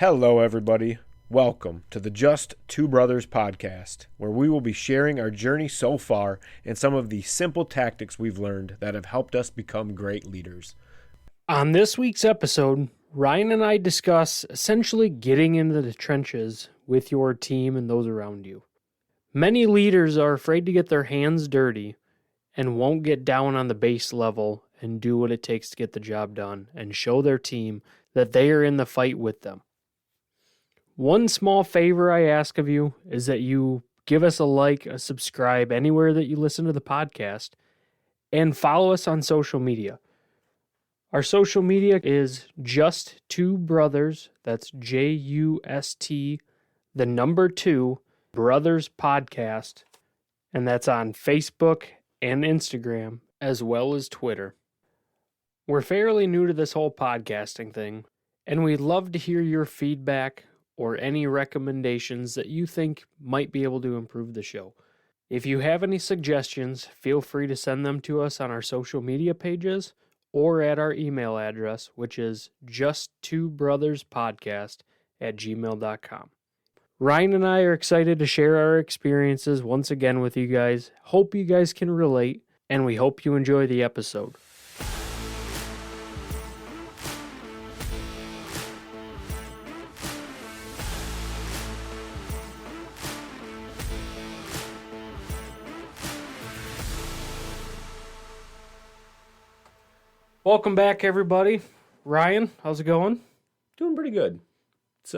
Hello, everybody. Welcome to the Just Two Brothers podcast, where we will be sharing our journey so far and some of the simple tactics we've learned that have helped us become great leaders. On this week's episode, Ryan and I discuss essentially getting into the trenches with your team and those around you. Many leaders are afraid to get their hands dirty and won't get down on the base level and do what it takes to get the job done and show their team that they are in the fight with them. One small favor I ask of you is that you give us a like, a subscribe anywhere that you listen to the podcast, and follow us on social media. Our social media is Just Two Brothers. That's JUST, the number 2, Brothers Podcast. And that's on Facebook and Instagram, as well as Twitter. We're fairly new to this whole podcasting thing, and we'd love to hear your feedback or any recommendations that you think might be able to improve the show. If you have any suggestions, feel free to send them to us on our social media pages or at our email address, which is justtwobrotherspodcast@gmail.com. Ryan and I are excited to share our experiences once again with you guys. Hope you guys can relate, and we hope you enjoy the episode. Welcome back, everybody. Ryan, how's it going? Doing pretty good. It's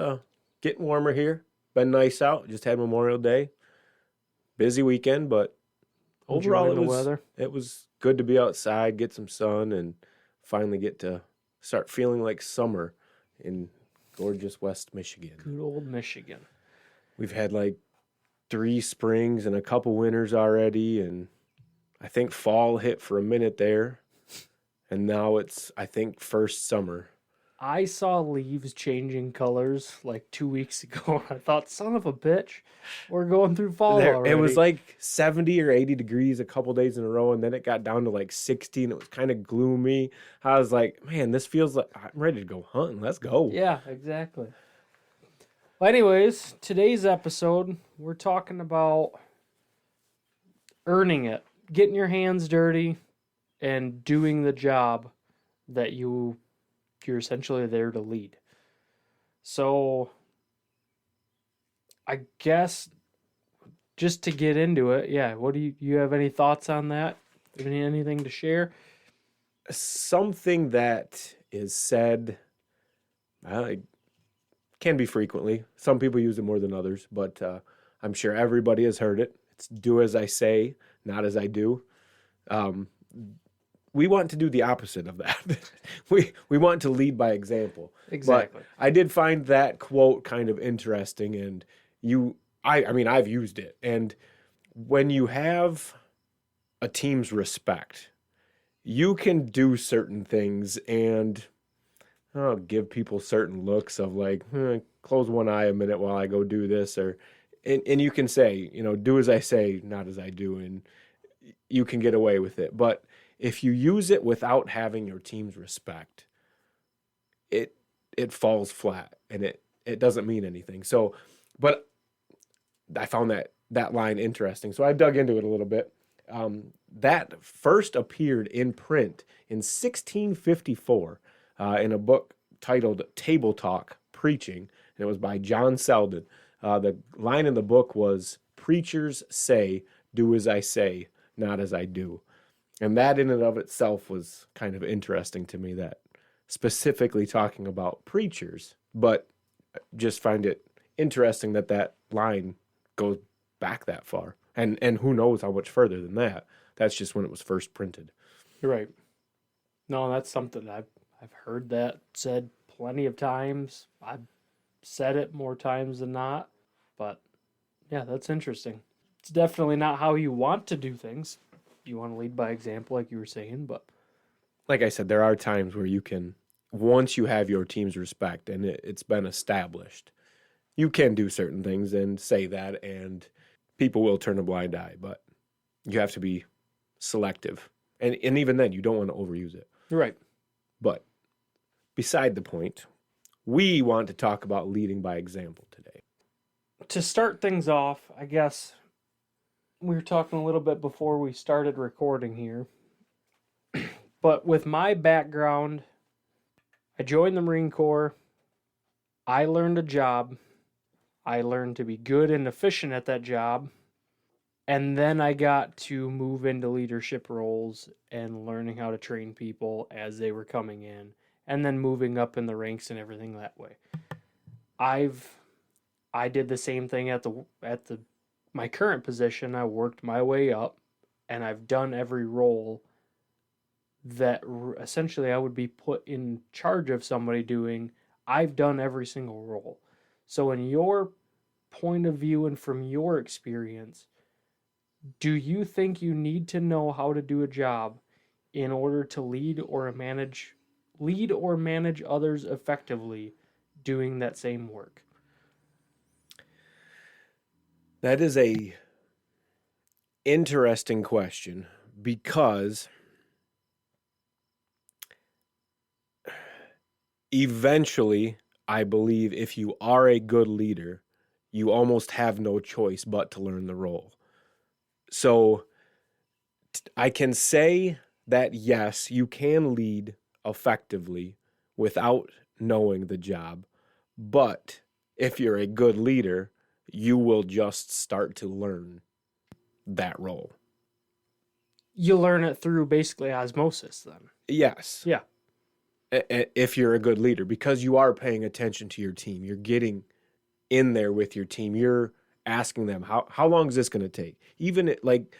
getting warmer here. Been nice out. Just had Memorial Day. Busy weekend, but overall it was good to be outside, get some sun, and finally get to start feeling like summer in gorgeous West Michigan. Good old Michigan. We've had like 3 springs and a couple winters already, and I think fall hit for a minute there. And now it's, I think, first summer. I saw leaves changing colors like 2 weeks ago. I thought, son of a bitch, we're going through fall already. It was like 70 or 80 degrees a couple days in a row, and then it got down to like 60, and it was kind of gloomy. I was like, man, this feels like I'm ready to go hunting. Let's go. Yeah, exactly. Well, anyways, today's episode, we're talking about earning it, getting your hands dirty, and doing the job that you're essentially there to lead. So I guess just to get into it, what do you have any thoughts on that? Anything to share? Something that is said can be frequently. Some people use it more than others, but I'm sure everybody has heard it. It's do as I say, not as I do. We want to do the opposite of that. we want to lead by example. Exactly. But I did find that quote kind of interesting, and I mean, I've used it. And when you have a team's respect, you can do certain things and give people certain looks of like, close one eye a minute while I go do this, and you can say, do as I say, not as I do, and you can get away with it. But if you use it without having your team's respect, it falls flat, and it doesn't mean anything. So, but I found that line interesting. So I dug into it a little bit. That first appeared in print in 1654 in a book titled Table Talk Preaching, and it was by John Selden. The line in the book was, "Preachers say, do as I say, not as I do." And that in and of itself was kind of interesting to me, that specifically talking about preachers, but just find it interesting that line goes back that far. And who knows how much further than that. That's just when it was first printed. You're right. No, that's something I've heard that said plenty of times. I've said it more times than not, but yeah, that's interesting. It's definitely not how you want to do things. You want to lead by example, like you were saying, but like I said, there are times where you can, once you have your team's respect and it's been established, you can do certain things and say that, and people will turn a blind eye, but you have to be selective. And even then, you don't want to overuse it. You're right. But beside the point, we want to talk about leading by example today. To start things off, I guess we were talking a little bit before we started recording here. But with my background, I joined the Marine Corp. I learned a job. I learned to be good and efficient at that job. And then I got to move into leadership roles and learning how to train people as they were coming in, and then moving up in the ranks and everything that way. I did the same thing at my current position. I worked my way up, and I've done every role that essentially I would be put in charge of somebody doing. I've done every single role. So in your point of view and from your experience, do you think you need to know how to do a job in order to lead or manage others effectively doing that same work? That is a interesting question, because eventually, I believe if you are a good leader, you almost have no choice but to learn the role. So I can say that yes, you can lead effectively without knowing the job, but if you're a good leader, you will just start to learn that role. You learn it through basically osmosis then. Yes. Yeah. If you're a good leader, because you are paying attention to your team, you're getting in there with your team, you're asking them, how long is this going to take? Even like,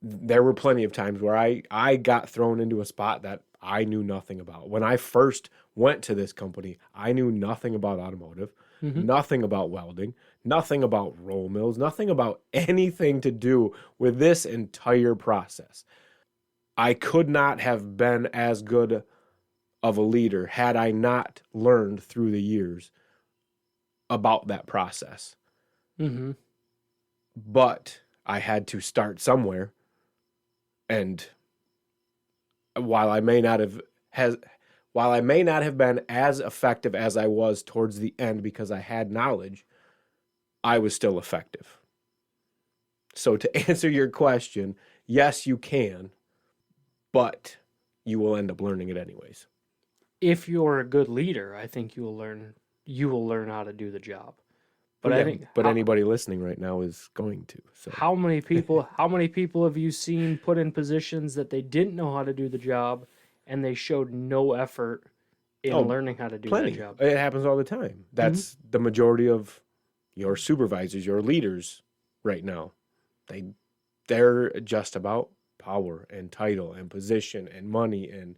there were plenty of times where I got thrown into a spot that I knew nothing about. When I first went to this company, I knew nothing about automotive, nothing about welding, nothing about roll mills, nothing about anything to do with this entire process. I could not have been as good of a leader had I not learned through the years about that process. Mm-hmm. But I had to start somewhere. And while I may not have been as effective as I was towards the end because I had knowledge, I was still effective. So to answer your question, yes, you can, but you will end up learning it anyways. If you're a good leader, I think you will learn how to do the job. But yeah, I think anybody listening right now is going to. So how many people have you seen put in positions that they didn't know how to do the job and they showed no effort in learning how to do plenty. that job? It happens all the time. That's the majority of your supervisors, your leaders right now. They're just about power and title and position and money and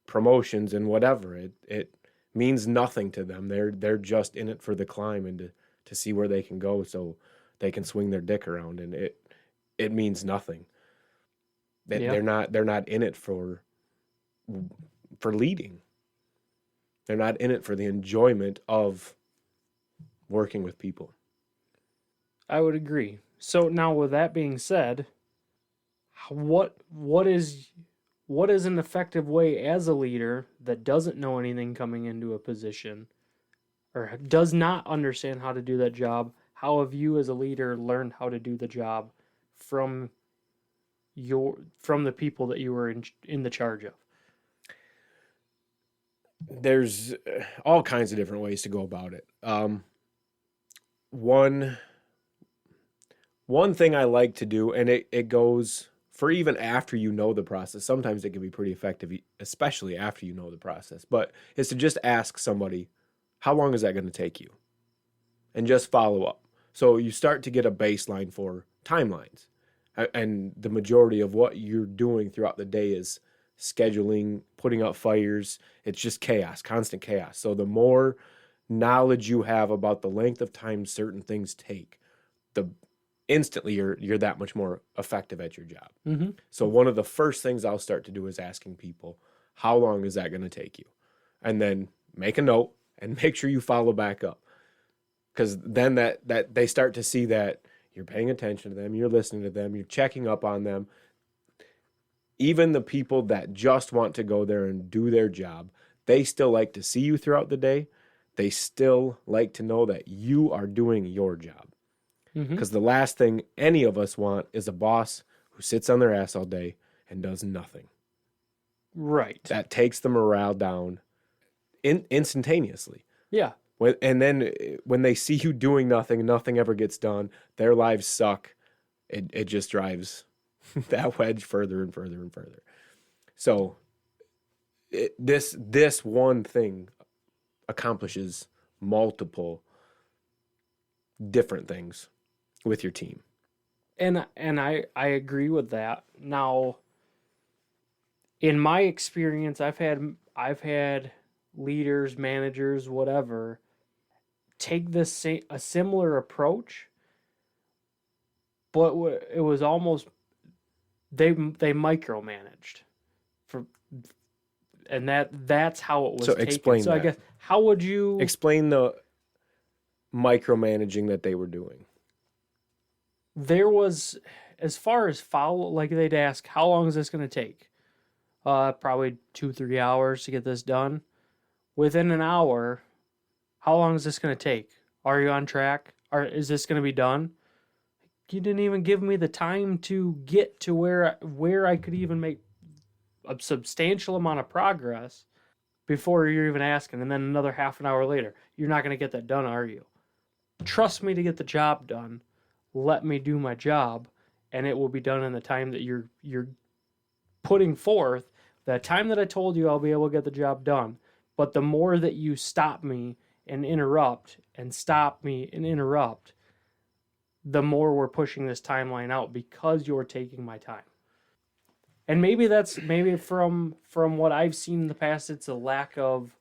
promotions and whatever. It means nothing to them. They're just in it for the climb and to see where they can go so they can swing their dick around, and it means nothing. They're not in it for leading. They're not in it for the enjoyment of working with people. I would agree. So now, with that being said, what is an effective way as a leader that doesn't know anything coming into a position or does not understand how to do that job? How have you as a leader learned how to do the job from the people that you were in the charge of? There's all kinds of different ways to go about it. One thing I like to do, and it goes for even after you know the process. Sometimes it can be pretty effective, especially after you know the process. But is to just ask somebody, how long is that going to take you? And just follow up. So you start to get a baseline for timelines. And the majority of what you're doing throughout the day is scheduling, putting out fires. It's just chaos, constant chaos. So the more knowledge you have about the length of time certain things take, the instantly you're that much more effective at your job. Mm-hmm. So one of the first things I'll start to do is asking people, how long is that going to take you? And then make a note and make sure you follow back up. Because then that they start to see that you're paying attention to them, you're listening to them, you're checking up on them. Even the people that just want to go there and do their job, They still like to see you throughout the day. They still like to know that you are doing your job. Because the last thing any of us want is a boss who sits on their ass all day and does nothing. Right. That takes the morale down instantaneously. Yeah. And then when they see you doing nothing, nothing ever gets done, their lives suck. It just drives that wedge further and further and further. So this one thing accomplishes multiple different things with your team. And I agree with that. Now, in my experience, I've had leaders, managers, whatever, take a similar approach, but it was almost they micromanaged and that's how it was So taken. explain So that. I guess, how would you explain the micromanaging that they were doing? There was, as far as follow, like they'd ask, how long is this going to take? Probably 2-3 hours to get this done. Within an hour, how long is this going to take? Are you on track? Is this going to be done? You didn't even give me the time to get to where I could even make a substantial amount of progress before you're even asking. And then another half an hour later, you're not going to get that done, are you? Trust me to get the job done. Let me do my job, and it will be done in the time that you're putting forth. The time that I told you, I'll be able to get the job done. But the more that you stop me and interrupt, and stop me and interrupt, the more we're pushing this timeline out because you're taking my time. And maybe from what I've seen in the past, it's a lack of...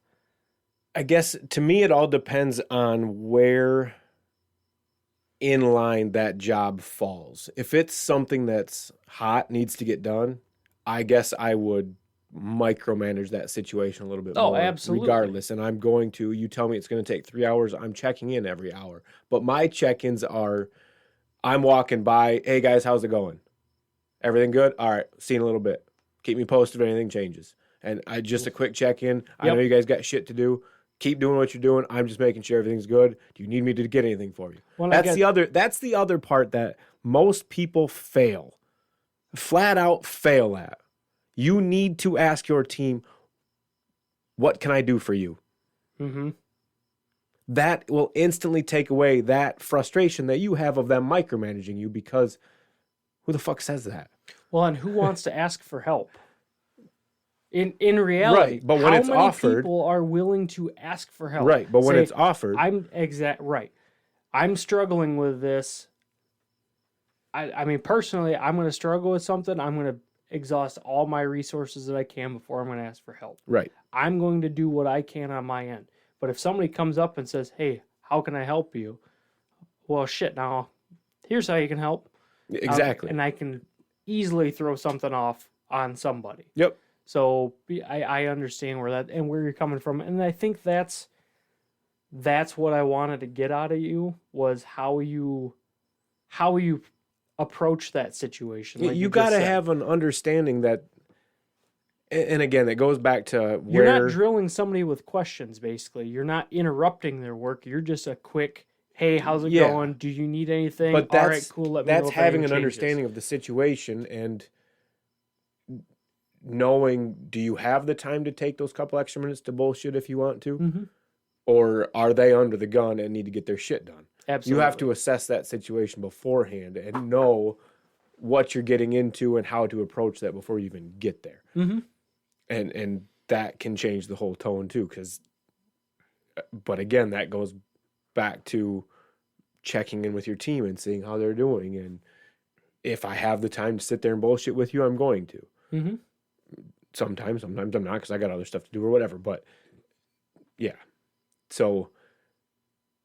I guess to me it all depends on where in line that job falls. If it's something that's hot, needs to get done, I guess I would micromanage that situation a little bit more. Absolutely. Regardless. And I'm going to, you tell me it's going to take 3 hours, I'm checking in every hour. But my check-ins are, I'm walking by, hey guys, how's it going? Everything good? All right, see you in a little bit. Keep me posted if anything changes. And just a quick check-in. I know you guys got shit to do. Keep doing what you're doing. I'm just making sure everything's good. Do you need me to get anything for you? Well, that's the other part that most people flat out fail at. You need to ask your team, what can I do for you? Mm-hmm. That will instantly take away that frustration that you have of them micromanaging you, because who the fuck says that? Well, and who wants to ask for help? In reality, right, but when how it's many offered, people are willing to ask for help? Right, but when it's offered, I'm struggling with this. I mean, personally, I'm going to struggle with something. I'm going to exhaust all my resources that I can before I'm going to ask for help. Right. I'm going to do what I can on my end. But if somebody comes up and says, "Hey, how can I help you?" Well, shit. Now, here's how you can help. Exactly. And I can easily throw something off on somebody. Yep. So I understand where you're coming from, and I think that's what I wanted to get out of you, was how you approach that situation. Like you got to have an understanding that, and again, it goes back to where you're not drilling somebody with questions. Basically, you're not interrupting their work. You're just a quick, "Hey, how's it going? Do you need anything?" But all right, cool. Let me know that's if having an changes. understanding of the situation and knowing, do you have the time to take those couple extra minutes to bullshit if you want to? Mm-hmm. Or are they under the gun and need to get their shit done? Absolutely. You have to assess that situation beforehand and know what you're getting into and how to approach that before you even get there. Mm-hmm. And that can change the whole tone too. But again, that goes back to checking in with your team and seeing how they're doing. And if I have the time to sit there and bullshit with you, I'm going to. Mm-hmm. Sometimes I'm not, because I got other stuff to do or whatever. But yeah, so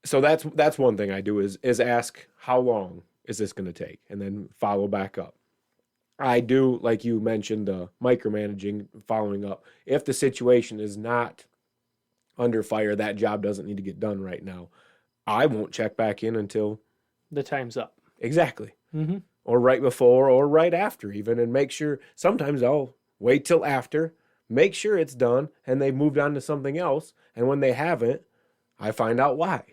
that's one thing I do is ask, how long is this going to take, and then follow back up. I do, like you mentioned, the micromanaging, following up. If the situation is not under fire, that job doesn't need to get done right now, I won't check back in until the time's up. Exactly. Mm-hmm. Or right before or right after even, and make sure. Sometimes I'll wait till after, make sure it's done, and they've moved on to something else. And when they haven't, I find out why.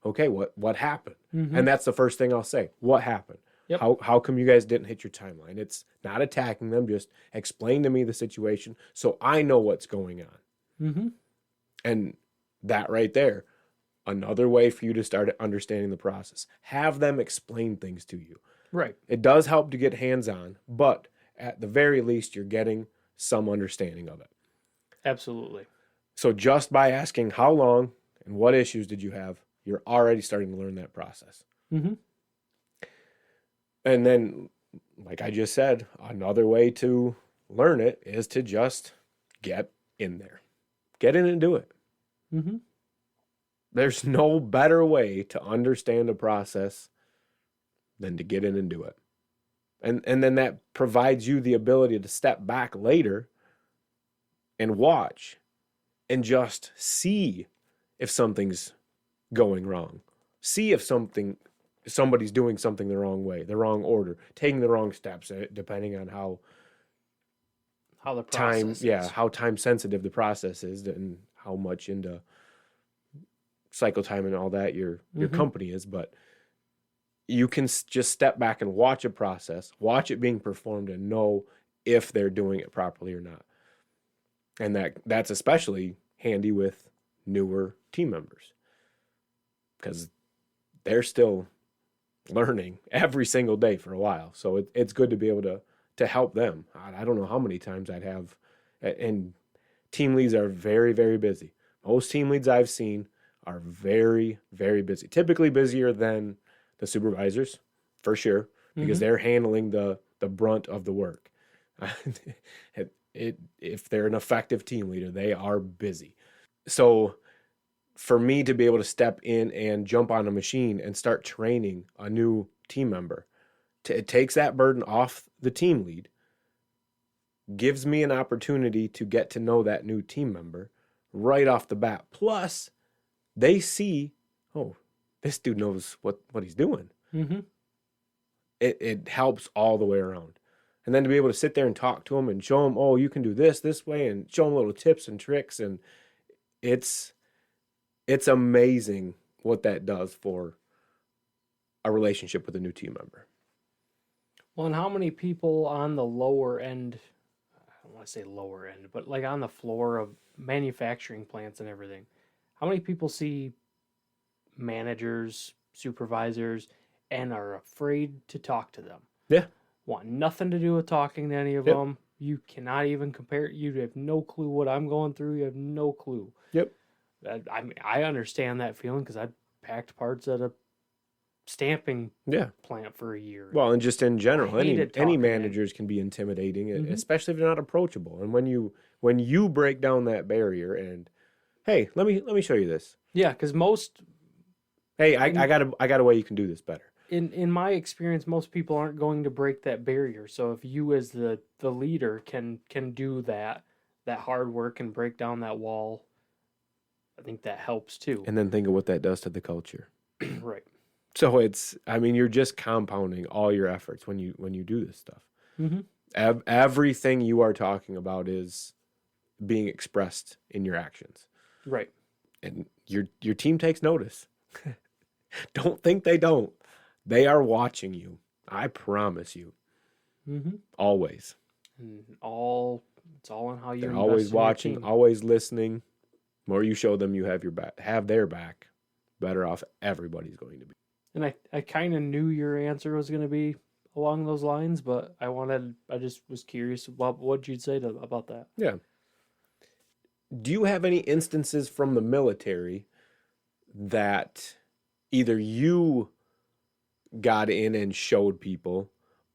Okay, what happened? And that's the first thing I'll say. What happened? Yep. How come you guys didn't hit your timeline? It's not attacking them. Just explain to me the situation so I know what's going on. And that right there, another way for you to start understanding the process. Have them explain things to you. Right. It does help to get hands-on, but at the very least, you're getting some understanding of it. Absolutely. So just by asking how long and what issues did you have, you're already starting to learn that process. And then, like I just said, another way to learn it is to just get in there. Get in and do it. There's no better way to understand a process than to get in and do it. And then that provides you the ability to step back later and watch and just see if something's going wrong. See if somebody's doing something the wrong way, the wrong order, taking the wrong steps, depending on how the process is. how time sensitive the process is and how much into cycle time and all that your company is. But you can just step back and watch a process, watch it being performed, and know if they're doing it properly or not. And that's especially handy with newer team members, because they're still learning every single day for a while. So it's good to be able to help them. I don't know how many times I'd have, and team leads are very, very busy. Most team leads I've seen are very, very busy. Typically busier than the supervisors, for sure, because they're handling the brunt of the work. If they're an effective team leader, they are busy. So for me to be able to step in and jump on a machine and start training a new team member, it takes that burden off the team lead, gives me an opportunity to get to know that new team member right off the bat. Plus, they see, oh, this dude knows what he's doing. It helps all the way around. And then to be able to sit there and talk to them and show them, oh, you can do this way, and show them little tips and tricks. And it's amazing what that does for a relationship with a new team member. Well, and how many people on the lower end, I don't want to say lower end, but like on the floor of manufacturing plants and everything, how many people see managers, supervisors, and are afraid to talk to them? Yeah. Want nothing to do with talking to any of them. You cannot even compare. You have no clue what I'm going through. You have no clue. Yep. I mean, I understand that feeling because I packed parts at a stamping plant for a year. Well, and just in general, any managers can be intimidating, especially if they're not approachable. And when you break down that barrier and, hey, let me show you this. Yeah, because I got a way you can do this better. In my experience, most people aren't going to break that barrier. So if you as the leader can do that hard work and break down that wall, I think that helps too. And then think of what that does to the culture. Right. So you're just compounding all your efforts when you do this stuff. Everything you are talking about is being expressed in your actions. Right. And your team takes notice. Don't think they don't. They are watching you. I promise you. Always. And it's all on how you. They're always watching, always listening. The more you show them you have their back, better off everybody's going to be. And I kind of knew your answer was going to be along those lines, but I just was curious about what you'd say about that. Yeah. Do you have any instances from the military that either you got in and showed people,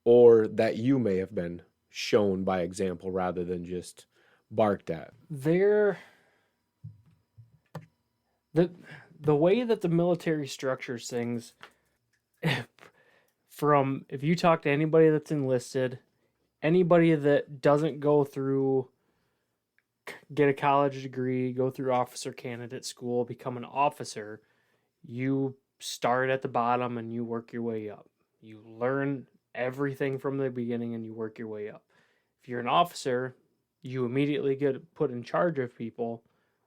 or that you may have been shown by example rather than just barked at? The way that the military structures things, from if you talk to anybody that's enlisted, anybody that doesn't go through, get a college degree, go through officer candidate school, become an officer, you start at the bottom and you work your way up. You learn everything from the beginning and you work your way up. If you're an officer, you immediately get put in charge of people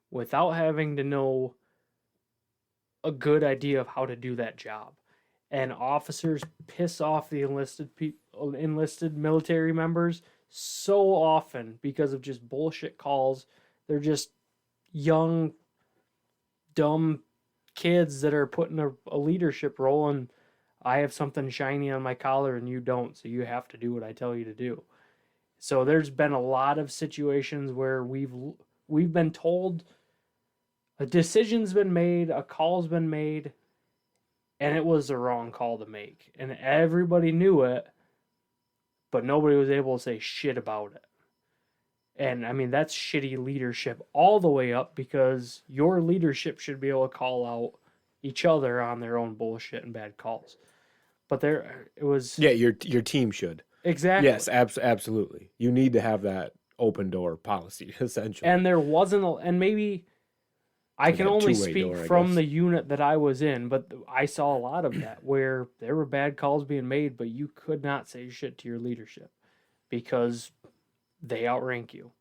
without having to know a good idea of how to do that job. And officers piss off the enlisted military members so often because of just bullshit calls. They're just young, dumb kids that are put in a leadership role, and I have something shiny on my collar and you don't, so you have to do what I tell you to do. So there's been a lot of situations where we've been told a decision's been made, a call's been made, and it was the wrong call to make. And everybody knew it, but nobody was able to say shit about it. And I mean, that's shitty leadership all the way up, because your leadership should be able to call out each other on their own bullshit and bad calls. But it was... Yeah, your team should. Exactly. Yes, absolutely. You need to have that open door policy, essentially. And there wasn't, and maybe I can only speak from the unit that I was in, but I saw a lot of that where there were bad calls being made, but you could not say shit to your leadership because they outrank you.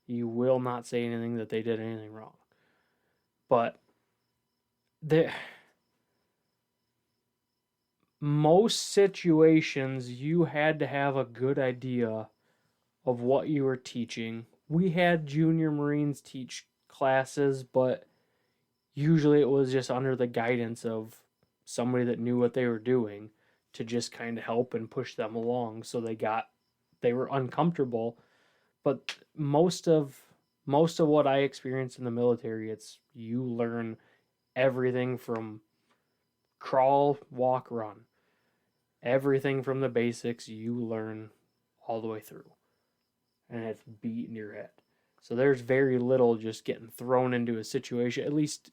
You will not say anything that they did anything wrong. But most situations, you had to have a good idea of what you were teaching. We had junior Marines teach classes, but usually it was just under the guidance of somebody that knew what they were doing to just kind of help and push them along so they were uncomfortable. But most of what I experienced in the military, it's you learn everything from crawl, walk, run. Everything from the basics you learn all the way through. And it's beat in your head. So there's very little just getting thrown into a situation, at least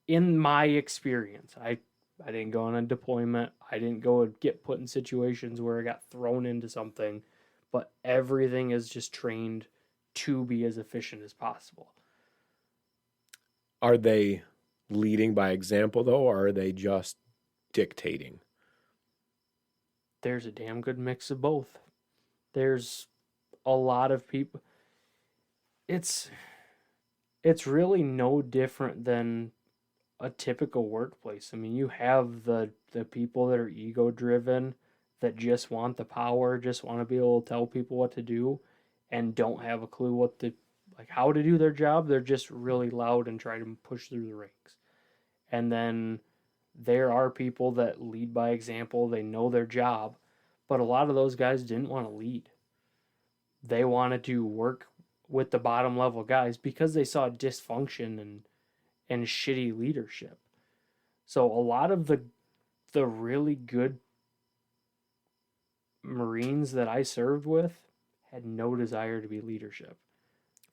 in my experience. I didn't go on a deployment. I didn't go and get put in situations where I got thrown into something. But everything is just trained to be as efficient as possible. Are they leading by example, though, or are they just dictating? There's a damn good mix of both. There's a lot of people. It's really no different than a typical workplace. I mean, you have the people that are ego-driven, that just want the power, just want to be able to tell people what to do, and don't have a clue how to do their job. They're just really loud and try to push through the ranks. And then there are people that lead by example. They know their job, but a lot of those guys didn't want to lead. They wanted to work with the bottom level guys because they saw dysfunction and shitty leadership. So a lot of the really good Marines that I served with had no desire to be leadership.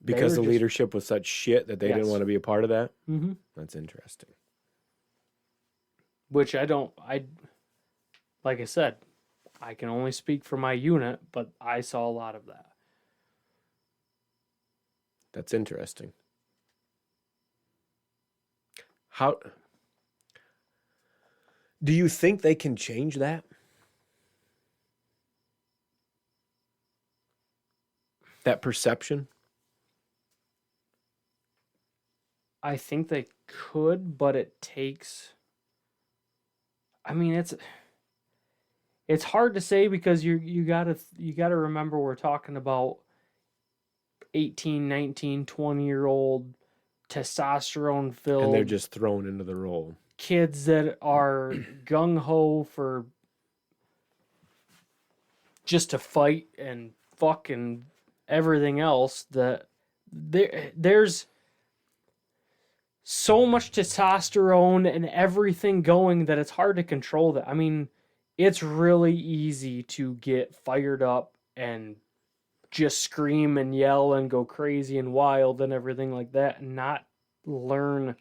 Because the leadership was such shit that they didn't want to be a part of that? Mm-hmm. That's interesting. Which like I said, I can only speak for my unit, but I saw a lot of that. That's interesting. How do you think they can change that? That perception? I think they could, but it takes... I mean, it's hard to say because you gotta remember we're talking about 18, 19, 20-year-old testosterone filled, and they're just thrown into the role. Kids that are gung-ho for just to fight and fuck and everything else. That there's so much testosterone and everything going that it's hard to control that. I mean, it's really easy to get fired up and just scream and yell and go crazy and wild and everything like that and not learn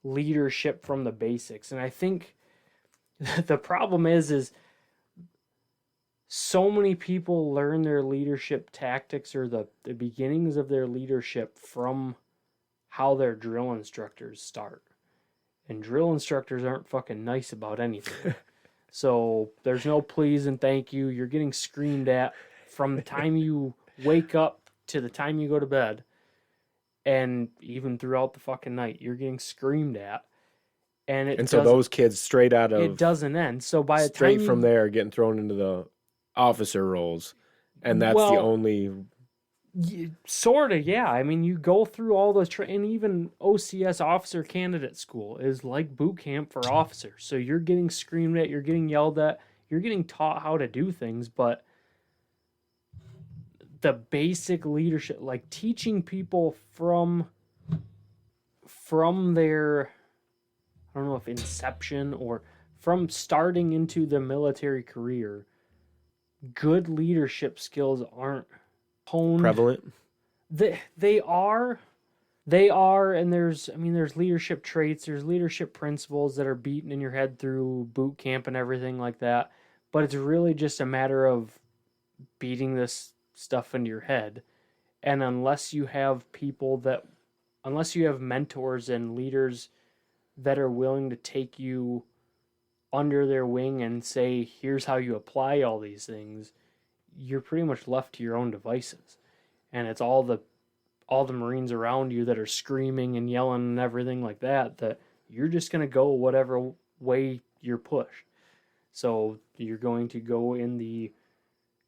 leadership from the basics. And I think the problem is so many people learn their leadership tactics or the beginnings of their leadership from how their drill instructors start. And drill instructors aren't fucking nice about anything. So there's no please and thank you. You're getting screamed at from the time you wake up to the time you go to bed, and even throughout the fucking night, you're getting screamed at. And so those kids straight out of it doesn't end. So by the straight time from there getting thrown into the officer roles, and that's the only sort of, yeah. I mean, you go through all those and even OCS officer candidate school is like boot camp for officers. So you're getting screamed at, you're getting yelled at, you're getting taught how to do things, but the basic leadership, like teaching people from their, I don't know if inception or from starting into the military career, good leadership skills aren't honed. prevalent. They are, and there's leadership traits, there's leadership principles that are beaten in your head through boot camp and everything like that. But it's really just a matter of beating this stuff into your head. And unless you have mentors and leaders that are willing to take you under their wing and say, here's how you apply all these things, you're pretty much left to your own devices. And it's all the Marines around you that are screaming and yelling and everything like that you're just going to go whatever way you're pushed. So you're going to go in the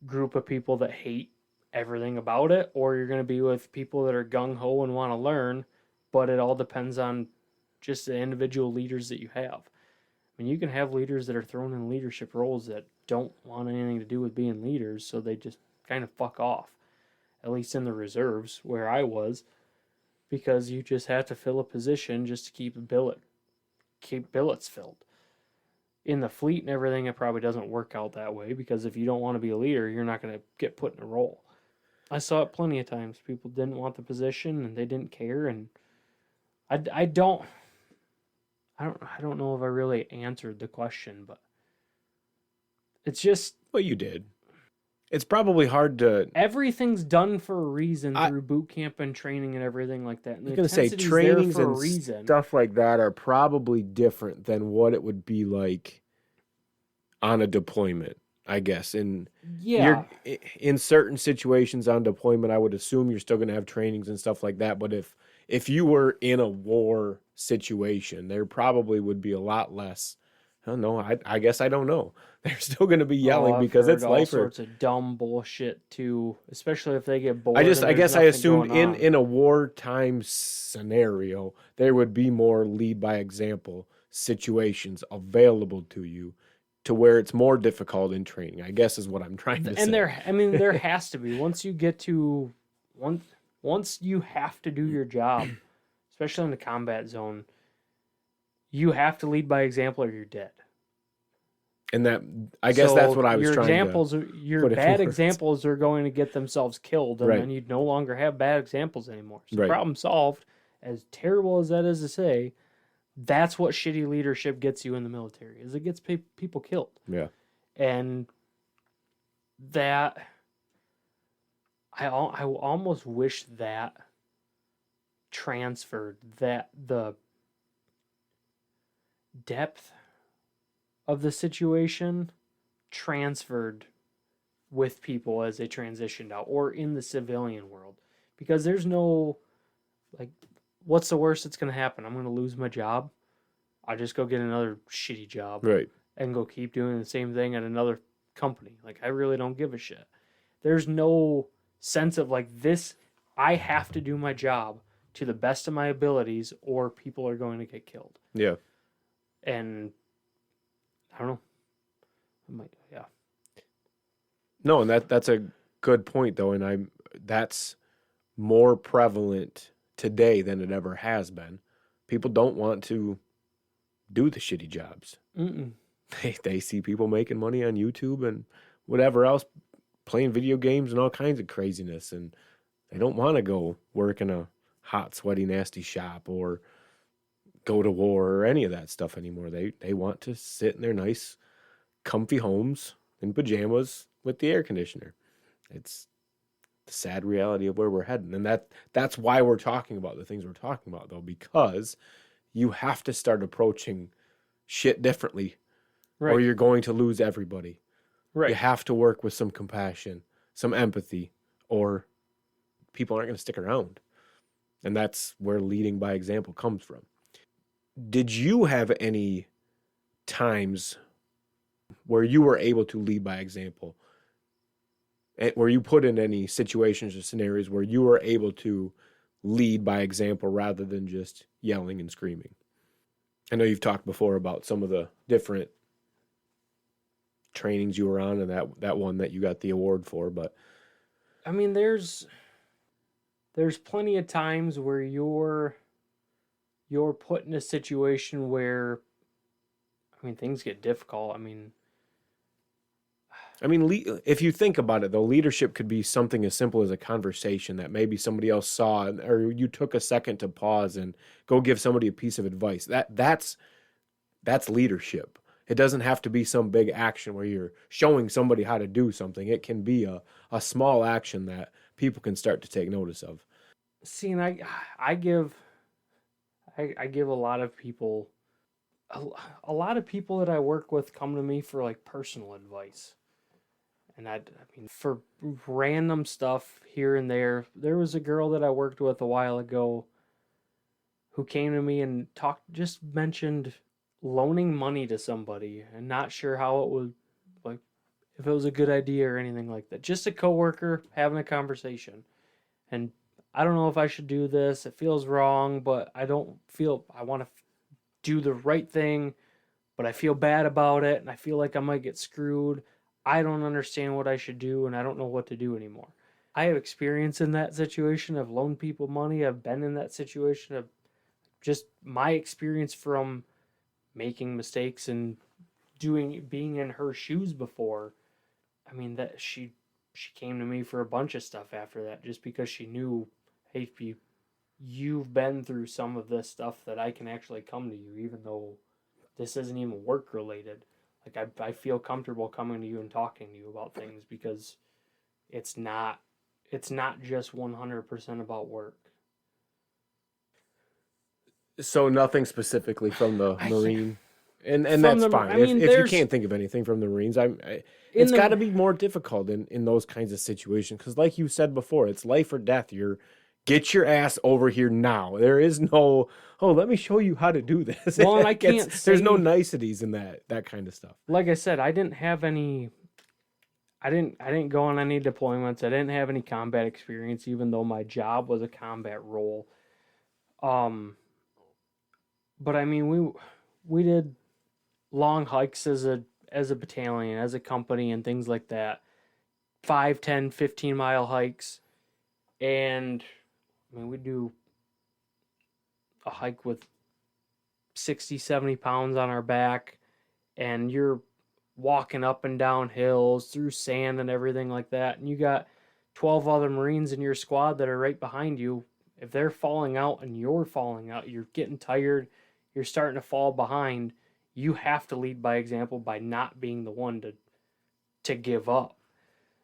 group of people that hate everything about it, or you're going to be with people that are gung-ho and want to learn, but it all depends on just the individual leaders that you have. I mean, you can have leaders that are thrown in leadership roles that don't want anything to do with being leaders, so they just kind of fuck off. At least in the reserves, where I was, because you just have to fill a position just to keep billets filled. In the fleet and everything, it probably doesn't work out that way, because if you don't want to be a leader, you're not going to get put in a role. I saw it plenty of times. People didn't want the position and they didn't care, and I don't know if I really answered the question, but it's just, well, you did. It's probably hard to. Everything's done for a reason through boot camp and training and everything like that. And I was going to say trainings and stuff like that are probably different than what it would be like on a deployment, I guess. In certain situations on deployment, I would assume you're still going to have trainings and stuff like that. But if you were in a war situation, there probably would be a lot less. I don't know. I guess I don't know. They're still going to be yelling because it's life. All sorts of dumb bullshit too, especially if they get bored. I guess I assumed in a wartime scenario there would be more lead by example situations available to you, to where it's more difficult in training, I guess is what I'm trying to say. And there has to be once you have to do your job, especially in the combat zone. You have to lead by example or you're dead. And that, I guess that's what I was trying your bad examples are going to get themselves killed, and then you'd no longer have bad examples anymore. So problem solved. As terrible as that is to say, that's what shitty leadership gets you in the military, is it gets people killed. Yeah. And that, I almost wish that transferred, that the depth of the situation transferred with people as they transitioned out, or in the civilian world, because there's no, like, what's the worst that's going to happen? I'm going to lose my job. I just go get another shitty job, right, and go keep doing the same thing at another company. Like, I really don't give a shit. There's no sense of like this, I have to do my job to the best of my abilities or people are going to get killed. Yeah. And I don't know. No, and that's a good point though, and that's more prevalent today than it ever has been. People don't want to do the shitty jobs. Mm-mm. They see people making money on YouTube and whatever else, playing video games and all kinds of craziness, and they don't want to go work in a hot, sweaty, nasty shop or go to war or any of that stuff anymore. They want to sit in their nice, comfy homes in pajamas with the air conditioner. It's the sad reality of where we're heading. And that's why we're talking about the things we're talking about, though, because you have to start approaching shit differently, or you're going to lose everybody. Right. You have to work with some compassion, some empathy, or people aren't going to stick around. And that's where leading by example comes from. Did you have any times where you were able to lead by example? Were you put in any situations or scenarios where you were able to lead by example rather than just yelling and screaming? I know you've talked before about some of the different trainings you were on and that one that you got the award for, but I mean, there's plenty of times where you're put in a situation where, I mean, things get difficult. I mean, if you think about it, though, leadership could be something as simple as a conversation that maybe somebody else saw, or you took a second to pause and go give somebody a piece of advice. That's leadership. It doesn't have to be some big action where you're showing somebody how to do something. It can be a small action that people can start to take notice of. See, and I give a lot of people, a lot of people that I work with come to me for like personal advice. And I mean, for random stuff here and there. There was a girl that I worked with a while ago who came to me and just mentioned loaning money to somebody and not sure how it would, like, if it was a good idea or anything like that. Just a coworker having a conversation. And I don't know if I should do this. It feels wrong, but I don't feel I want to do the right thing, but I feel bad about it and I feel like I might get screwed. I don't understand what I should do and I don't know what to do anymore. I have experience in that situation. I've loaned people money. I've been in that situation. Of just my experience from making mistakes and being in her shoes before. I mean, that she came to me for a bunch of stuff after that just because she knew, hey, you've been through some of this stuff that I can actually come to you, even though this isn't even work related. Like I feel comfortable coming to you and talking to you about things because it's not just 100% about work. So nothing specifically from the Marine, and that's fine. I mean, if you can't think of anything from the Marines, it's got to be more difficult in those kinds of situations because, like you said before, it's life or death. Get your ass over here now. There is no, let me show you how to do this. Well, and I can't say, there's no niceties in that kind of stuff. Like I said, I didn't go on any deployments. I didn't have any combat experience, even though my job was a combat role. But I mean, we did long hikes as a battalion, as a company, and things like that. 5, 10, 15-mile hikes. And I mean, we do a hike with 60, 70 pounds on our back, and you're walking up and down hills through sand and everything like that. And you got 12 other Marines in your squad that are right behind you. If they're falling out and you're falling out, you're getting tired, you're starting to fall behind, you have to lead by example by not being the one to give up.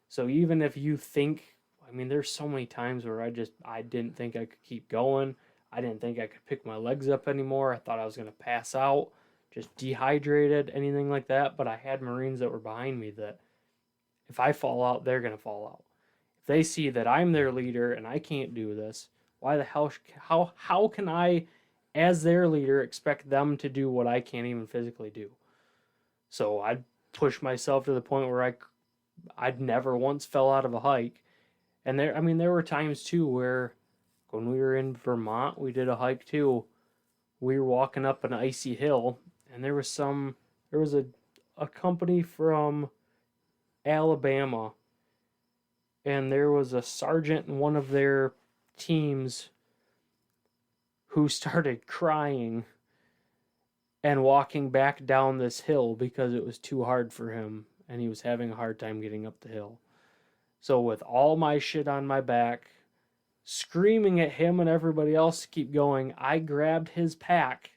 So even if you think, I mean, there's so many times where I didn't think I could keep going. I didn't think I could pick my legs up anymore. I thought I was going to pass out, just dehydrated, anything like that. But I had Marines that were behind me that if I fall out, they're going to fall out. If they see that I'm their leader and I can't do this, why the hell, how can I, as their leader, expect them to do what I can't even physically do? So I'd push myself to the point where I'd never once fell out of a hike. And there were times too where when we were in Vermont, we did a hike too. We were walking up an icy hill, and there was a company from Alabama, and there was a sergeant in one of their teams who started crying and walking back down this hill because it was too hard for him, and he was having a hard time getting up the hill. So with all my shit on my back, screaming at him and everybody else to keep going, I grabbed his pack.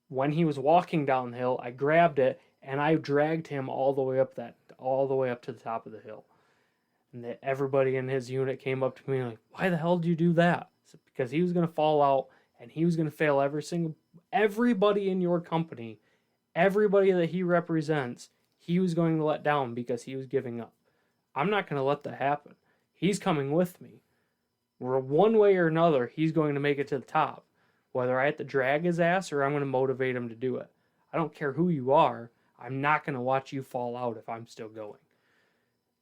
When he was walking downhill, I grabbed it and I dragged him all the way up to the top of the hill. And everybody in his unit came up to me like, "Why the hell did you do that?" Said, because he was going to fall out and he was going to fail everybody in your company, everybody that he represents, he was going to let down because he was giving up. I'm not going to let that happen. He's coming with me. Where one way or another, he's going to make it to the top. Whether I have to drag his ass or I'm going to motivate him to do it. I don't care who you are. I'm not going to watch you fall out if I'm still going.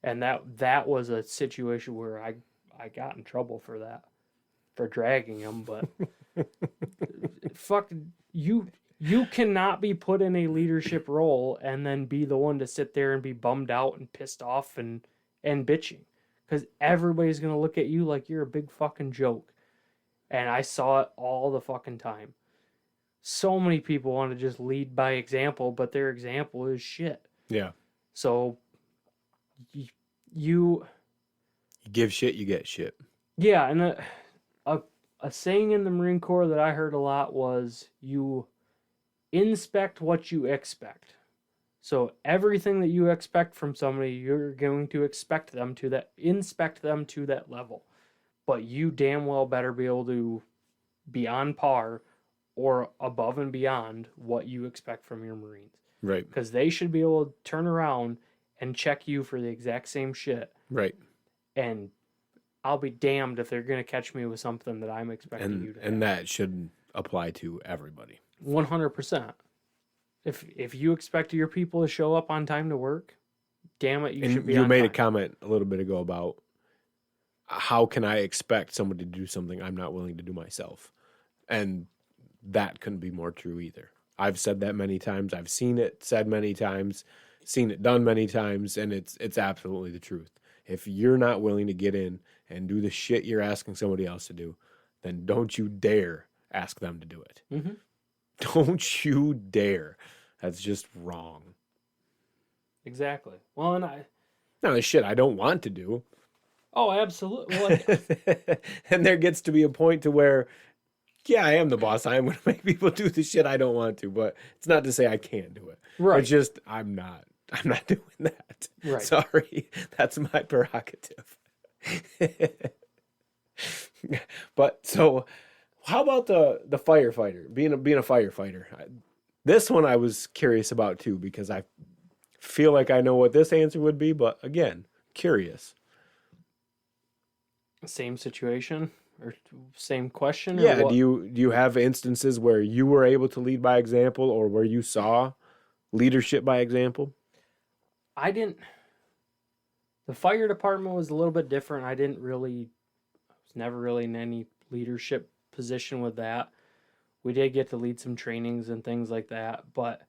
And that was a situation where I got in trouble for that, for dragging him. But fuck, you cannot be put in a leadership role and then be the one to sit there and be bummed out and pissed off and bitching. Because everybody's going to look at you like you're a big fucking joke. And I saw it all the fucking time. So many people want to just lead by example, but their example is shit. Yeah. So you give shit, you get shit. Yeah, and a saying in the Marine Corps that I heard a lot was you inspect what you expect. So everything that you expect from somebody, you're going to inspect them to that level. But you damn well better be able to be on par or above and beyond what you expect from your Marines. Right. Because they should be able to turn around and check you for the exact same shit. Right. And I'll be damned if they're going to catch me with something that I'm expecting you to have. And that should apply to everybody. 100%. If you expect your people to show up on time to work, damn it, you should be on time. You made a comment a little bit ago about how can I expect somebody to do something I'm not willing to do myself? And that couldn't be more true either. I've said that many times. I've seen it said many times, seen it done many times, and it's absolutely the truth. If you're not willing to get in and do the shit you're asking somebody else to do, then don't you dare ask them to do it. Mm-hmm. Don't you dare. That's just wrong. Exactly. Well, and Now, the shit I don't want to do. Oh, absolutely. Well, and there gets to be a point to where, yeah, I am the boss. I am going to make people do the shit I don't want to, but it's not to say I can't do it. Right. It's just I'm not doing that. Right. Sorry. That's my prerogative. But so how about the firefighter, being a firefighter? This one I was curious about too, because I feel like I know what this answer would be, but again, curious. Same situation or same question? Yeah. Or what? Do you have instances where you were able to lead by example or where you saw leadership by example? I didn't. The fire department was a little bit different. I was never really in any leadership position with that. We did get to lead some trainings and things like that, but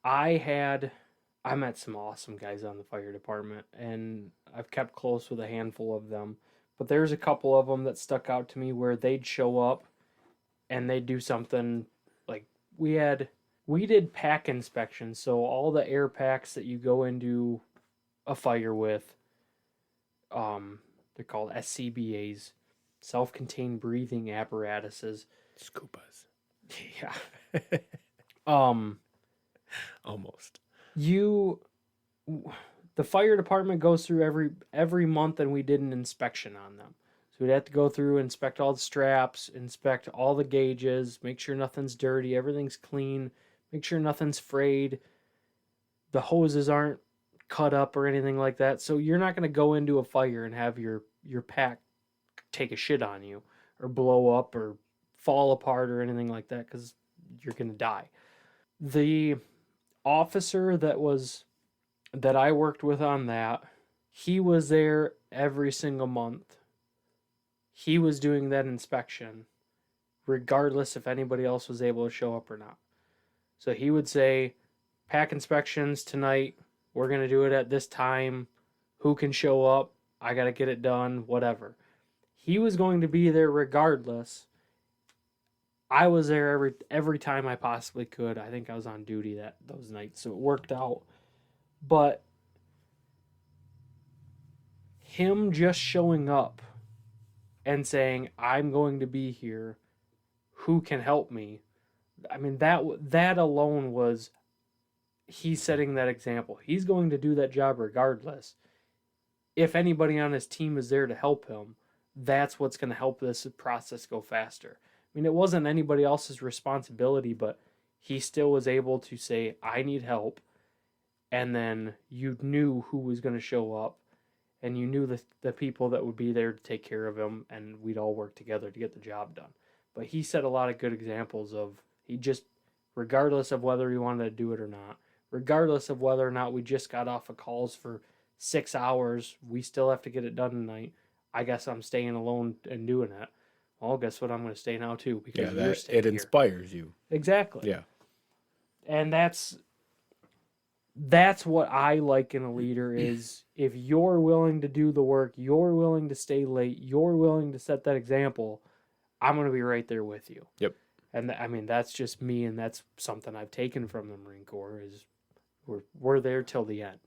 I met some awesome guys on the fire department, and I've kept close with a handful of them. But there's a couple of them that stuck out to me where they'd show up and they'd do something like we did pack inspections. So all the air packs that you go into a fire with, they're called SCBAs, self-contained breathing apparatuses. Scupas. Yeah. Almost. The fire department goes through every month, and we did an inspection on them. So we'd have to go through, inspect all the straps, inspect all the gauges, make sure nothing's dirty, everything's clean, make sure nothing's frayed, the hoses aren't cut up or anything like that. So you're not going to go into a fire and have your pack take a shit on you or blow up or fall apart or anything like that, because you're going to die. The officer that I worked with on that, he was there every single month. He was doing that inspection regardless if anybody else was able to show up or not. So he would say, pack inspections tonight, we're going to do it at this time, who can show up, I got to get it done, whatever. He was going to be there regardless. I was there every time I possibly could. I think I was on duty those nights, so it worked out. But him just showing up and saying, I'm going to be here, who can help me? I mean, that alone was, he's setting that example. He's going to do that job regardless. If anybody on his team is there to help him, that's what's going to help this process go faster. I mean, it wasn't anybody else's responsibility, but he still was able to say, I need help. And then you knew who was going to show up. and you knew the people that would be there to take care of him, and we'd all work together to get the job done. But he set a lot of good examples of he just, regardless of whether he wanted to do it or not, regardless of whether or not we just got off of calls for 6 hours, we still have to get it done tonight. I guess I'm staying alone and doing it. Well, guess what? I'm going to stay now too because you're staying it inspires you. Exactly. Yeah. And that's what I like in a leader is if you're willing to do the work, you're willing to stay late, you're willing to set that example, I'm going to be right there with you. Yep. And I mean, that's just me, and that's something I've taken from the Marine Corps is we're there till the end.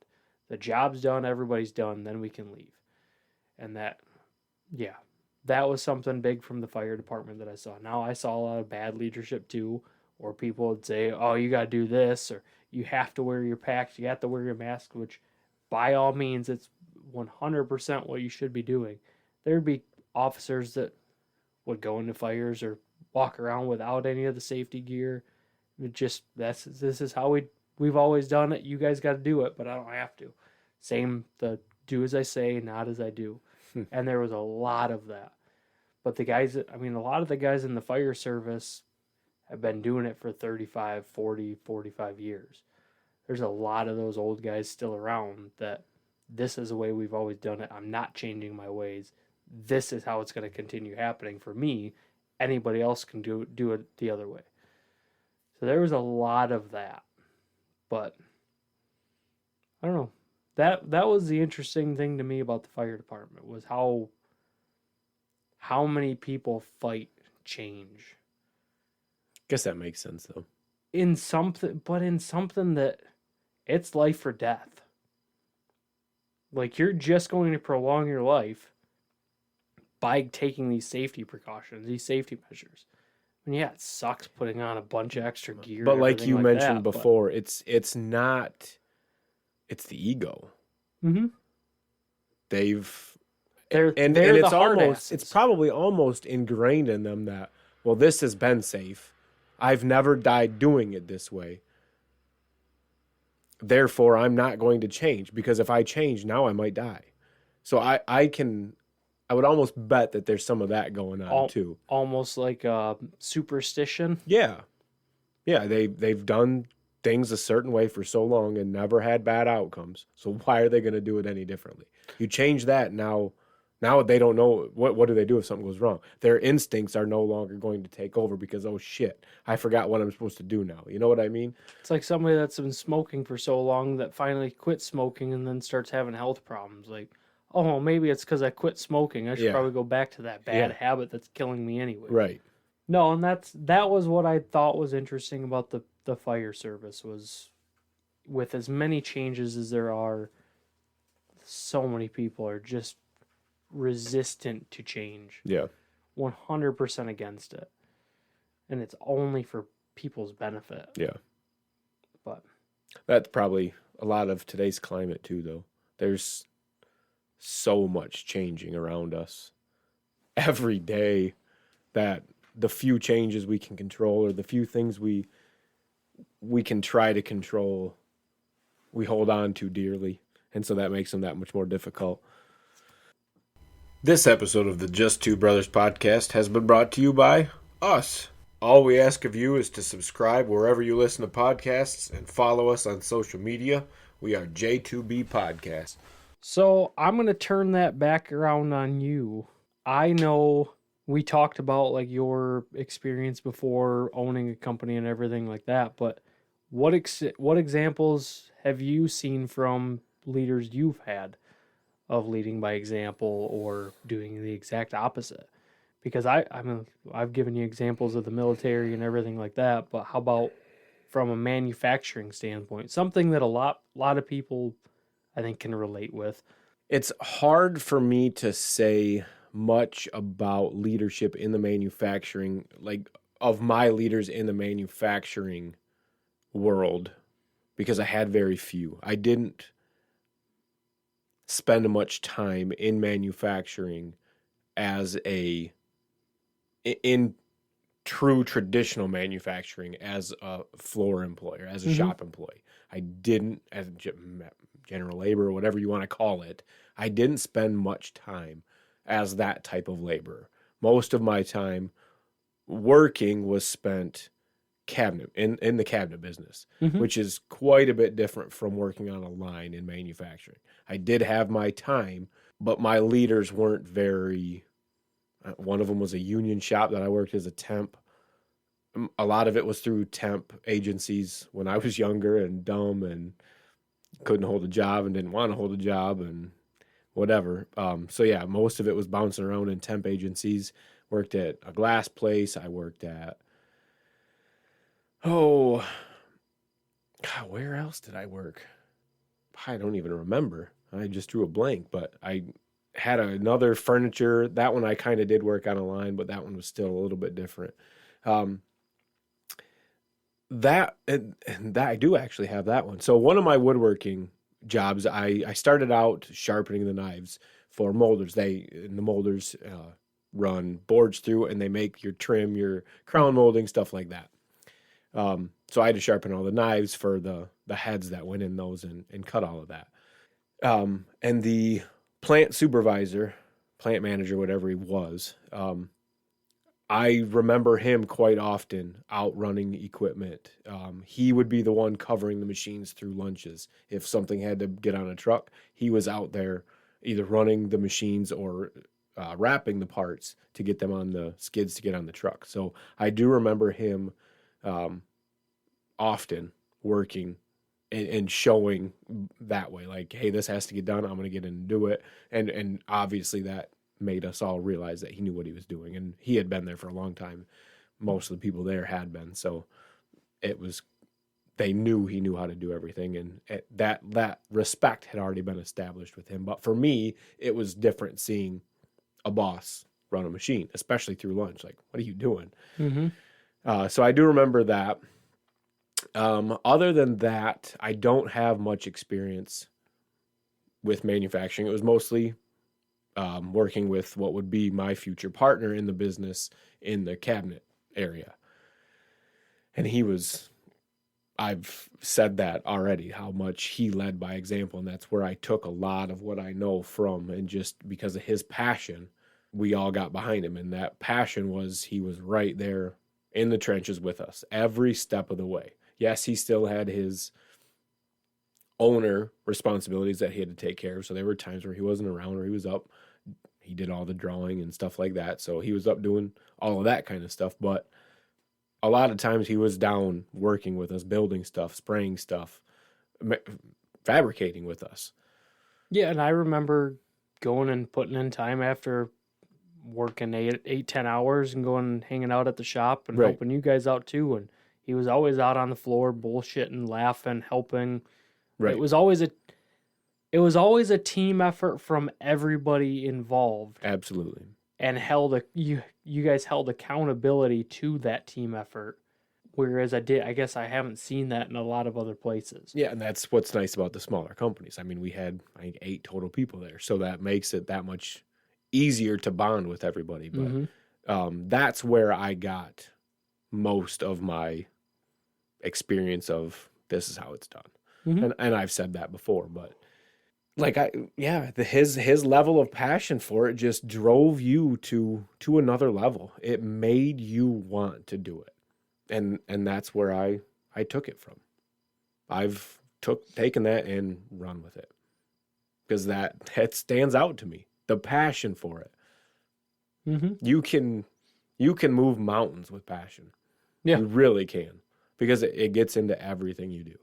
The job's done, everybody's done, then we can leave. And that was something big from the fire department that I saw. Now, I saw a lot of bad leadership too, or people would say, oh, you got to do this, or you have to wear your packs, you have to wear your mask, which by all means, it's 100% what you should be doing. There'd be officers that would go into fires or walk around without any of the safety gear. This is how we've always done it. You guys got to do it, but I don't have to. Same, the do as I say, not as I do. And there was a lot of that. But a lot of the guys in the fire service have been doing it for 35, 40, 45 years. There's a lot of those old guys still around that this is the way we've always done it. I'm not changing my ways. This is how it's going to continue happening for me. Anybody else can do it the other way. So there was a lot of that. But I don't know. That was the interesting thing to me about the fire department was how many people fight change. Guess that makes sense though. In something that it's life or death. Like you're just going to prolong your life by taking these safety precautions, these safety measures. I mean, yeah, it sucks putting on a bunch of extra gear. But like you mentioned before, it's not. It's the ego. Mm-hmm. It's probably almost ingrained in them that, well, this has been safe. I've never died doing it this way. Therefore, I'm not going to change because if I change now, I might die. So I would almost bet that there's some of that going on too. Almost like a superstition. Yeah. Yeah, they've done things a certain way for so long and never had bad outcomes. So why are they going to do it any differently? You change that now they don't know what do they do if something goes wrong. Their instincts are no longer going to take over because, oh shit, I forgot what I'm supposed to do now. You know what I mean? It's like somebody that's been smoking for so long that finally quits smoking and then starts having health problems. Like, oh, maybe it's because I quit smoking. I should probably go back to that bad habit that's killing me anyway. Right. No, and that was what I thought was interesting about the fire service was with as many changes as there are, so many people are just resistant to change. Yeah. 100% against it. And it's only for people's benefit. Yeah. But that's probably a lot of today's climate too, though. There's so much changing around us every day that the few changes we can control or the few things we can try to control, we hold on to dearly. And so that makes them that much more difficult. This episode of the Just Two Brothers podcast has been brought to you by us. All we ask of you is to subscribe wherever you listen to podcasts and follow us on social media. We are J2B Podcast. So I'm going to turn that back around on you. I know we talked about like your experience before owning a company and everything like that, but what examples have you seen from leaders you've had of leading by example or doing the exact opposite? Because I've given you examples of the military and everything like that, but how about from a manufacturing standpoint? Something that a lot of people I think can relate with. It's hard for me to say much about leadership in the manufacturing, like of my leaders in the manufacturing world, because I had very few. I didn't spend much time in manufacturing in true traditional manufacturing as a floor employer, as a shop employee. I didn't, general labor, or whatever you want to call it. I didn't spend much time as that type of laborer. Most of my time working was spent in the cabinet business, which is quite a bit different from working on a line in manufacturing. I did have my time, but my leaders weren't very. One of them was a union shop that I worked as a temp. A lot of it was through temp agencies when I was younger and dumb and couldn't hold a job and didn't want to hold a job and whatever. So yeah, most of it was bouncing around in temp agencies. Worked at a glass place. I worked at, where else did I work? I don't even remember. I just drew a blank, but I had another furniture. That one I kind of did work on a line, but that one was still a little bit different. That I do actually have that one. So one of my woodworking jobs, I started out sharpening the knives for molders. The molders run boards through, and they make your trim, your crown molding, stuff like that. So I had to sharpen all the knives for the heads that went in those and cut all of that. And the plant supervisor, plant manager, whatever he was, I remember him quite often out running equipment. He would be the one covering the machines through lunches. If something had to get on a truck, he was out there either running the machines or wrapping the parts to get them on the skids to get on the truck. So I do remember him often working and showing that way, like, hey, this has to get done. I'm going to get in and do it. And obviously that made us all realize that he knew what he was doing, and he had been there for a long time. Most of the people there had been, so they knew he knew how to do everything, and that respect had already been established with him. But for me, it was different seeing a boss run a machine, especially through lunch. Like, what are you doing? So I do remember that. Other than that, I don't have much experience with manufacturing. It was mostly working with what would be my future partner in the business in the cabinet area. And I've said that already, how much he led by example. And that's where I took a lot of what I know from. And just because of his passion, we all got behind him. And that passion was, he was right there in the trenches with us every step of the way. Yes, he still had his owner responsibilities that he had to take care of. So there were times where he wasn't around or he was up. He did all the drawing and stuff like that. So he was up doing all of that kind of stuff. But a lot of times he was down working with us, building stuff, spraying stuff, fabricating with us. Yeah, and I remember going and putting in time after working 10 hours and going and hanging out at the shop and helping you guys out too. And he was always out on the floor bullshitting, laughing, helping. Right. It was always a team effort from everybody involved. Absolutely. And you guys held accountability to that team effort. Whereas I guess I haven't seen that in a lot of other places. Yeah, and that's what's nice about the smaller companies. I mean, we had, I think, 8 total people there. So that makes it that much easier to bond with everybody. But that's where I got most of my experience of this is how it's done. And I've said that before, but like his level of passion for it just drove you to another level. It made you want to do it. And that's where I took it from. I've taken that and run with it. Because that stands out to me. The passion for it. You can move mountains with passion. Yeah. You really can. Because it gets into everything you do.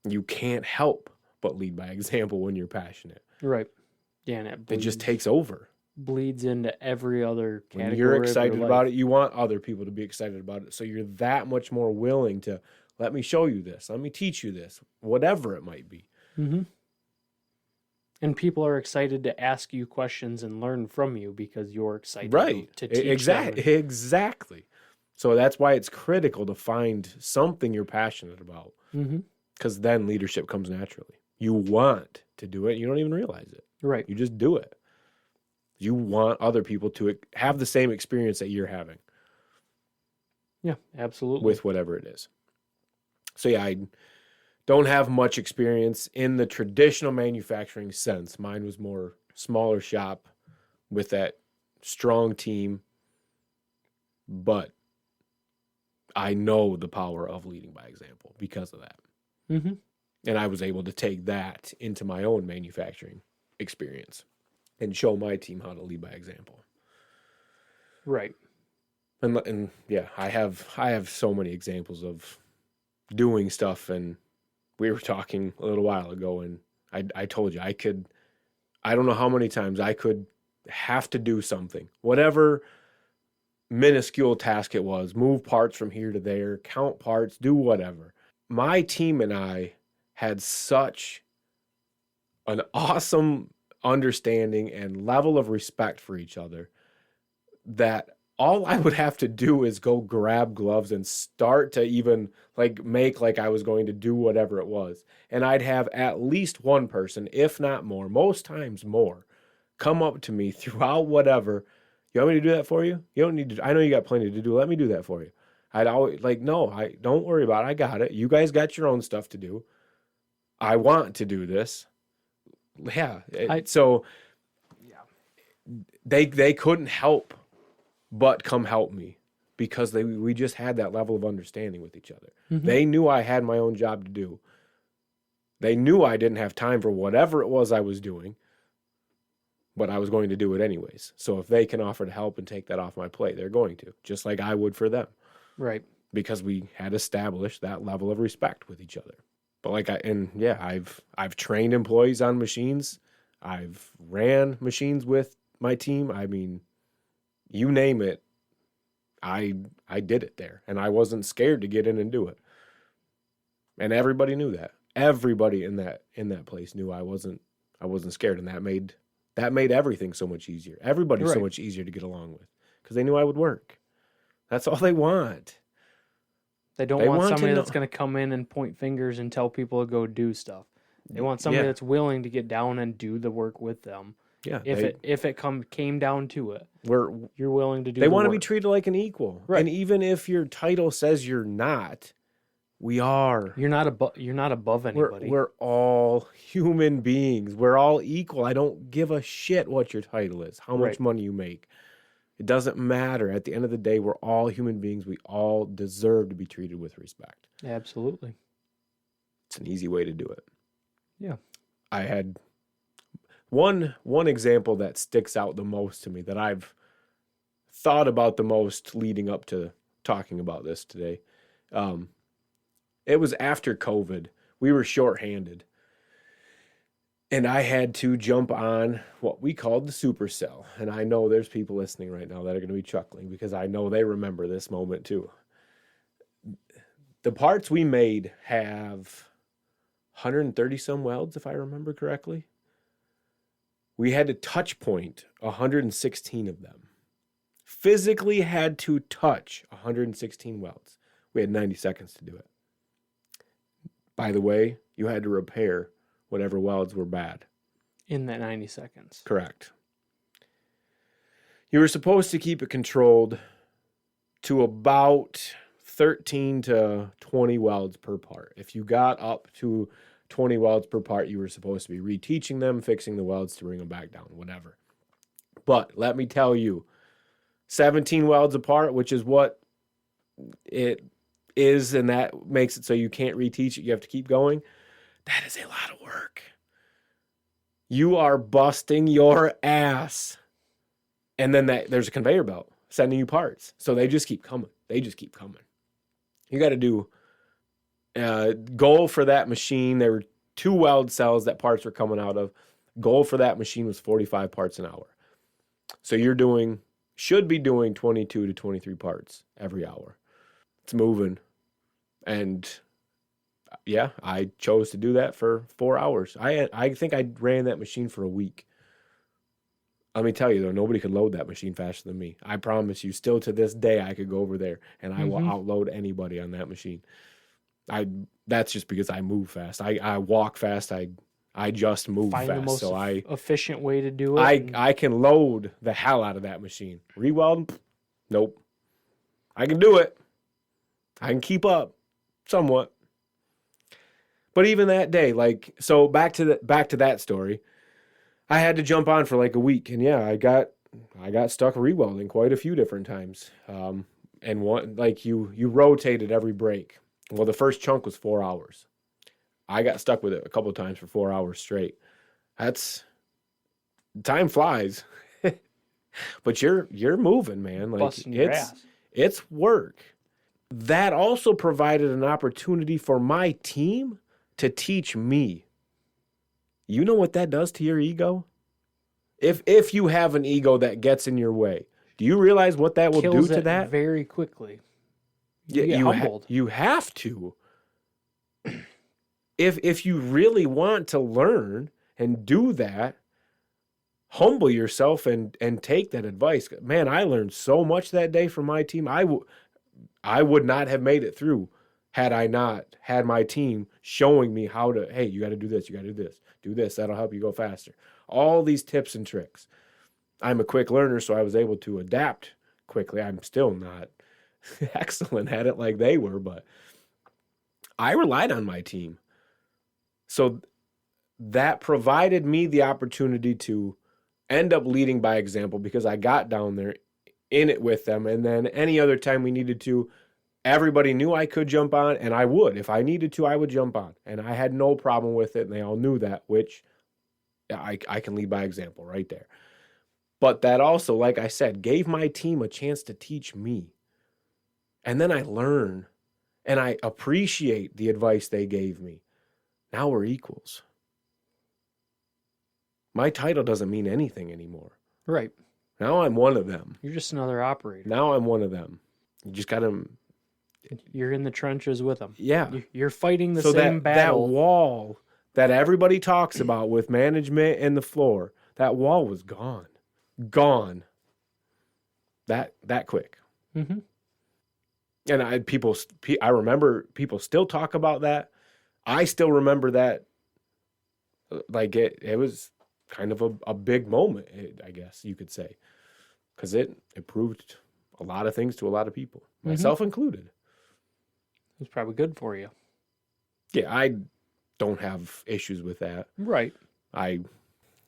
You can't help but lead by example when you're passionate. Right. Yeah, and it just takes over. Bleeds into every other category. When you're excited about it, you want other people to be excited about it. So you're that much more willing to, let me show you this. Let me teach you this. Whatever it might be. And people are excited to ask you questions and learn from you because you're excited to teach them. Exactly. So that's why it's critical to find something you're passionate about. Because then leadership comes naturally. You want to do it. You don't even realize it. Right. You just do it. You want other people to have the same experience that you're having. Yeah, absolutely. With whatever it is. So yeah, I don't have much experience in the traditional manufacturing sense. Mine was more smaller shop with that strong team, but I know the power of leading by example because of that. Mm-hmm. And I was able to take that into my own manufacturing experience and show my team how to lead by example. Right. And yeah, I have so many examples of doing stuff. And we were talking a little while ago, and I told you I don't know how many times I could have to do something, whatever minuscule task it was, move parts from here to there, count parts, do whatever. My team and I had such an awesome understanding and level of respect for each other that all I would have to do is go grab gloves and start to even make like I was going to do whatever it was. And I'd have at least one person, if not more, most times more, come up to me throughout whatever. You want me to do that for you? You don't need to. I know you got plenty to do. Let me do that for you. I'd always no, don't worry about it. I got it. You guys got your own stuff to do. I want to do this. Yeah. So they couldn't help but come help me because we just had that level of understanding with each other. Mm-hmm. They knew I had my own job to do. They knew I didn't have time for whatever it was I was doing, but I was going to do it anyways. So if they can offer to help and take that off my plate, they're going to, just like I would for them. Right. Because we had established that level of respect with each other. But I've trained employees on machines. I've ran machines with my team. I mean, you name it, I did it there, and I wasn't scared to get in and do it. And everybody knew that. Everybody in that place knew I wasn't scared, and that made everything so much easier. Everybody's right. So much easier to get along with because they knew I would work. That's all they want. They don't want somebody that's going to come in and point fingers and tell people to go do stuff. They want somebody that's willing to get down and do the work with them. Yeah. If it came down to it, you're willing to do. They want to be treated like an equal, right? And even if your title says you're not, we are. You're not above anybody. We're all human beings. We're all equal. I don't give a shit what your title is, how much money you make. It doesn't matter. At the end of the day, we're all human beings. We all deserve to be treated with respect. Absolutely. It's an easy way to do it. Yeah. I had one example that sticks out the most to me that I've thought about the most leading up to talking about this today. It was after COVID. We were shorthanded. And I had to jump on what we called the Supercell. And I know there's people listening right now that are going to be chuckling because I know they remember this moment too. The parts we made have 130 some welds, if I remember correctly. We had to touch point 116 of them. Physically had to touch 116 welds. We had 90 seconds to do it. By the way, you had to repair whatever welds were bad. In that 90 seconds. Correct. You were supposed to keep it controlled to about 13 to 20 welds per part. If you got up to 20 welds per part, you were supposed to be reteaching them, fixing the welds to bring them back down, whatever. But let me tell you, 17 welds apart, which is what it is, and that makes it so you can't reteach it, you have to keep going. That is a lot of work. You are busting your ass. And then there's a conveyor belt sending you parts. So they just keep coming. You got to do goal for that machine. There were 2 weld cells that parts were coming out of. Goal for that machine was 45 parts an hour. So should be doing 22 to 23 parts every hour. It's moving. And yeah, I chose to do that for 4 hours. I think I ran that machine for a week. Let me tell you, though, nobody could load that machine faster than me. I promise you, still to this day, I could go over there and I will outload anybody on that machine. That's just because I move fast. I walk fast. I just move fast. Find the most efficient way to do it. I can load the hell out of that machine. Reweld? Nope. I can do it. I can keep up somewhat. But even that day, like, so back to that story, I had to jump on for like a week, and yeah, I got stuck rewelding quite a few different times. And one, like, you rotated every break. Well, the first chunk was 4 hours. I got stuck with it a couple of times for 4 hours straight. That's time flies. But you're moving, man. Like, Busting your ass. it's work. That also provided an opportunity for my team to teach me. You know what that does to your ego? If you have an ego that gets in your way, do you realize what that will Kills do to it that? very quickly. Yeah, You get humbled. You have to. If you really want to learn and do that, humble yourself and take that advice. Man, I learned so much that day from my team. I would not have made it through had I not had my team showing me how to, hey, you got to do this, you got to do this, that'll help you go faster. All these tips and tricks. I'm a quick learner, so I was able to adapt quickly. I'm still not excellent at it like they were, but I relied on my team. So that provided me the opportunity to end up leading by example because I got down there in it with them. And then any other time we needed to, everybody knew I could jump on, and I would. If I needed to, I would jump on. And I had no problem with it, and they all knew that, which I can lead by example right there. But that also, like I said, gave my team a chance to teach me. And then I learn, and I appreciate the advice they gave me. Now we're equals. My title doesn't mean anything anymore. Right. Now I'm one of them. You're just another operator. Now I'm one of them. You just got to... You're in the trenches with them. Yeah. You're fighting the same battle. That wall that everybody talks about with management and the floor, that wall was gone. Gone. That quick. Mm-hmm. And I remember people still talk about that. I still remember that. Like it was kind of a big moment, I guess you could say, because it proved a lot of things to a lot of people, myself included. It was probably good for you. Yeah, I don't have issues with that. Right.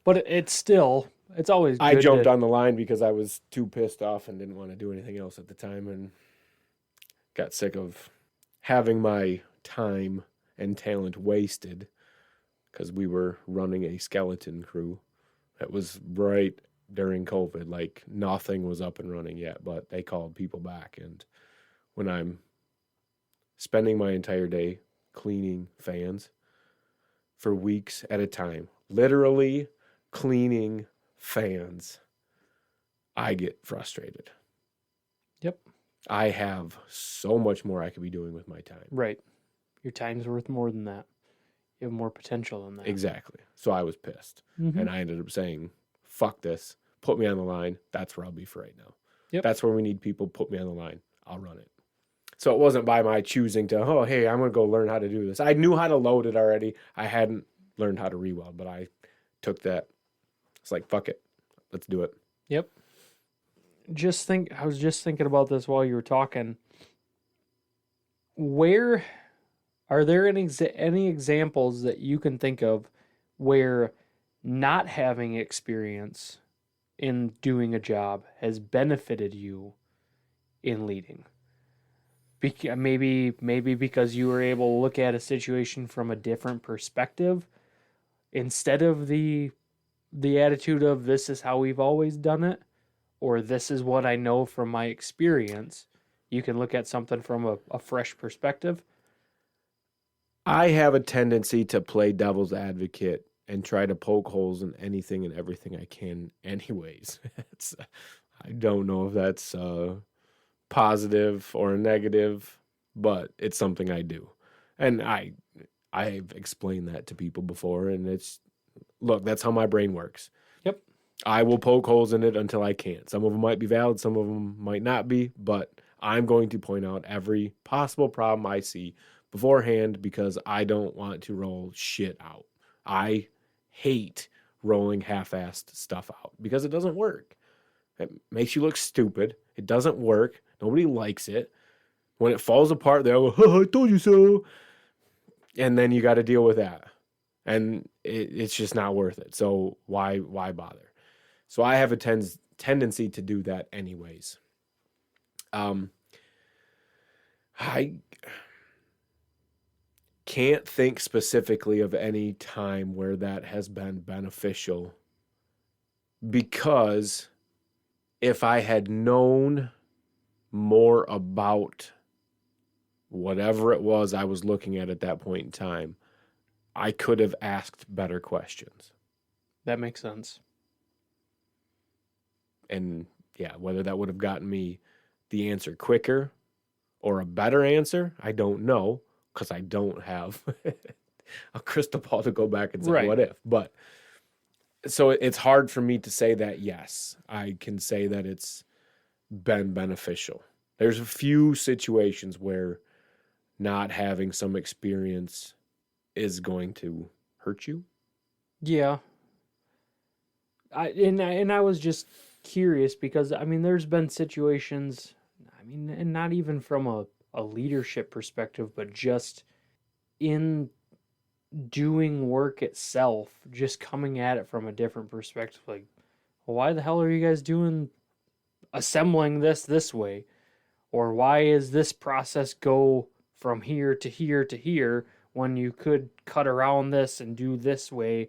But it's always good. I jumped on the line because I was too pissed off and didn't want to do anything else at the time, and got sick of having my time and talent wasted because we were running a skeleton crew. That was right during COVID. Like, nothing was up and running yet, but they called people back. And when I'm spending my entire day cleaning fans for weeks at a time, literally cleaning fans, I get frustrated. Yep. I have so much more I could be doing with my time. Right. Your time's worth more than that. You have more potential than that. Exactly. So I was pissed. Mm-hmm. And I ended up saying, fuck this. Put me on the line. That's where I'll be for right now. Yep. That's where we need people. Put me on the line. I'll run it. So it wasn't by my choosing to, oh, hey, I'm going to go learn how to do this. I knew how to load it already. I hadn't learned how to re-weld, but I took that. It's like, fuck it. Let's do it. Yep. I was just thinking about this while you were talking. Where are there any examples that you can think of where not having experience in doing a job has benefited you in leading? Maybe because you were able to look at a situation from a different perspective instead of the attitude of this is how we've always done it, or this is what I know from my experience. You can look at something from a fresh perspective. I have a tendency to play devil's advocate and try to poke holes in anything and everything I can anyways. I don't know if that's positive or negative, but it's something I do. And I've explained that to people before, and look, that's how my brain works. Yep. I will poke holes in it until I can't. Some of them might be valid, some of them might not be, but I'm going to point out every possible problem I see beforehand because I don't want to roll shit out. I hate rolling half-assed stuff out because it doesn't work. It makes you look stupid. It doesn't work. Nobody likes it. When it falls apart, they'll go, oh, I told you so. And then you got to deal with that. And it's just not worth it. So why bother? So I have a tendency to do that anyways. I can't think specifically of any time where that has been beneficial, because if I had known more about whatever it was I was looking at that point in time, I could have asked better questions. That makes sense. And yeah, whether that would have gotten me the answer quicker or a better answer, I don't know, because I don't have a crystal ball to go back and say, Right. what if? But so it's hard for me to say that, yes, I can say that it's been beneficial. There's a few situations where not having some experience is going to hurt you. Yeah. I was just curious because, I mean, there's been situations, I mean, and not even from a leadership perspective, but just in doing work itself, just coming at it from a different perspective. Like, well, why the hell are you guys assembling this way? Or why is this process go from here to here to here when you could cut around this and do this way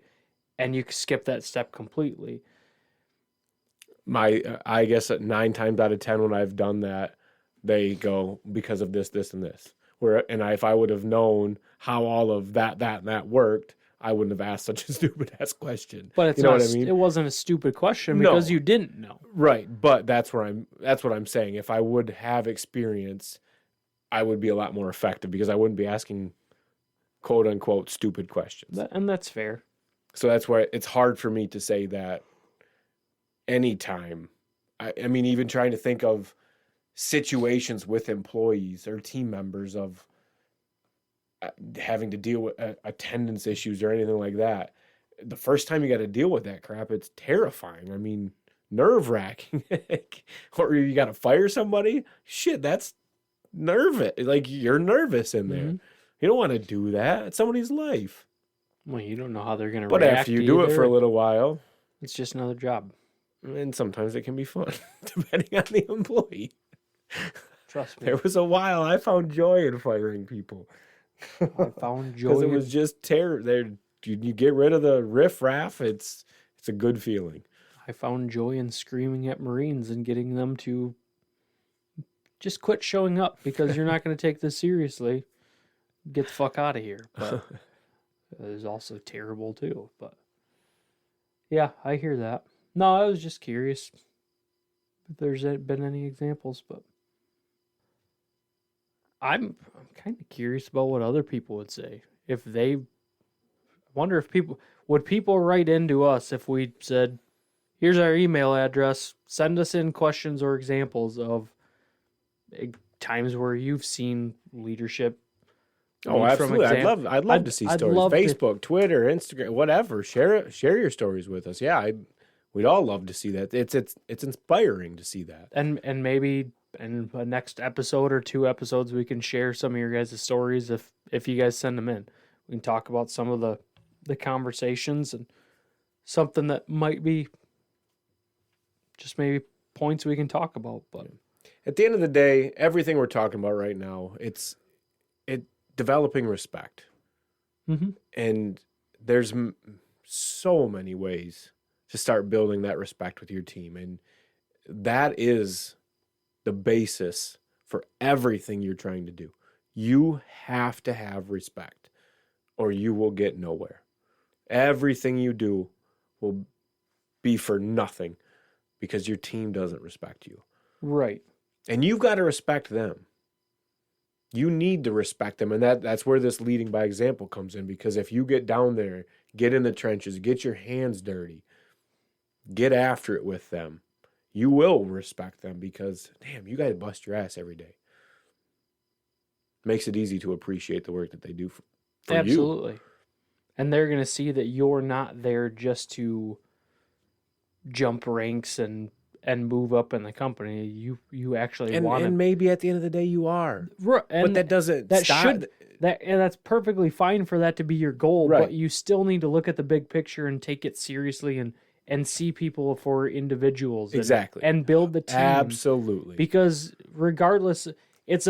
and you could skip that step completely? I guess 9 times out of 10 when I've done that, they go because of this, this, and this. If I would have known how all of that, and that worked, I wouldn't have asked such a stupid ass question. But it's you know not, what I mean? It wasn't a stupid question because you didn't know. Right, but that's what I'm saying. If I would have experience, I would be a lot more effective because I wouldn't be asking quote unquote stupid questions. And that's fair. So that's why it's hard for me to say that anytime. I mean, even trying to think of situations with employees or team members of having to deal with attendance issues or anything like that. The first time you got to deal with that crap, it's terrifying. I mean, nerve-wracking. Or you got to fire somebody. Shit, that's nervous. Like, you're nervous in there. Mm-hmm. You don't want to do that. It's somebody's life. Well, you don't know how they're going to But react after you do it for a little while, it's just another job. And sometimes it can be fun, depending on the employee. Trust me. There was a while I found joy in firing people. I found joy Because it was just terror. You get rid of the riff-raff, it's a good feeling. I found joy in screaming at Marines and getting them to just quit showing up because you're not going to take this seriously. Get the fuck out of here. But it was also terrible too. But yeah, I hear that. No, I was just curious if there's been any examples, but I'm kind of curious about what other people would say. I wonder if people write into us if we said, here's our email address, send us in questions or examples of times where you've seen leadership. Oh, absolutely. I'd love to see stories. Facebook, Twitter, Instagram, whatever. Share your stories with us. Yeah, we'd all love to see that. It's inspiring to see that. And maybe in the next episode or 2 episodes, we can share some of your guys' stories if you guys send them in. We can talk about some of the conversations and something that might be just maybe points we can talk about. But at the end of the day, everything we're talking about right now, it's developing respect. Mm-hmm. And there's so many ways to start building that respect with your team. And that is the basis for everything you're trying to do. You have to have respect or you will get nowhere. Everything you do will be for nothing because your team doesn't respect you. Right. And you've got to respect them. You need to respect them. And that's where this leading by example comes in, because if you get down there, get in the trenches, get your hands dirty, get after it with them, you will respect them because, damn, you guys bust your ass every day. Makes it easy to appreciate the work that they do for Absolutely. you. And they're going to see that you're not there just to jump ranks and move up in the company. You actually want to. And maybe at the end of the day you are. Right, but that doesn't stop. that's perfectly fine for that to be your goal, Right. but you still need to look at the big picture and take it seriously and see people for individuals. Exactly. And build the team. Absolutely. Because regardless, it's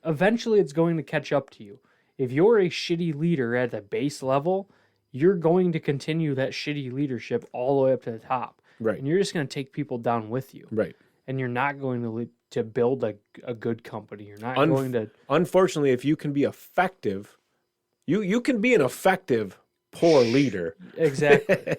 eventually it's going to catch up to you. If you're a shitty leader at the base level, you're going to continue that shitty leadership all the way up to the top. Right. And you're just going to take people down with you. Right. And you're not going to build a good company. You're not going to... Unfortunately, if you can be effective, you can be an effective poor leader. Exactly.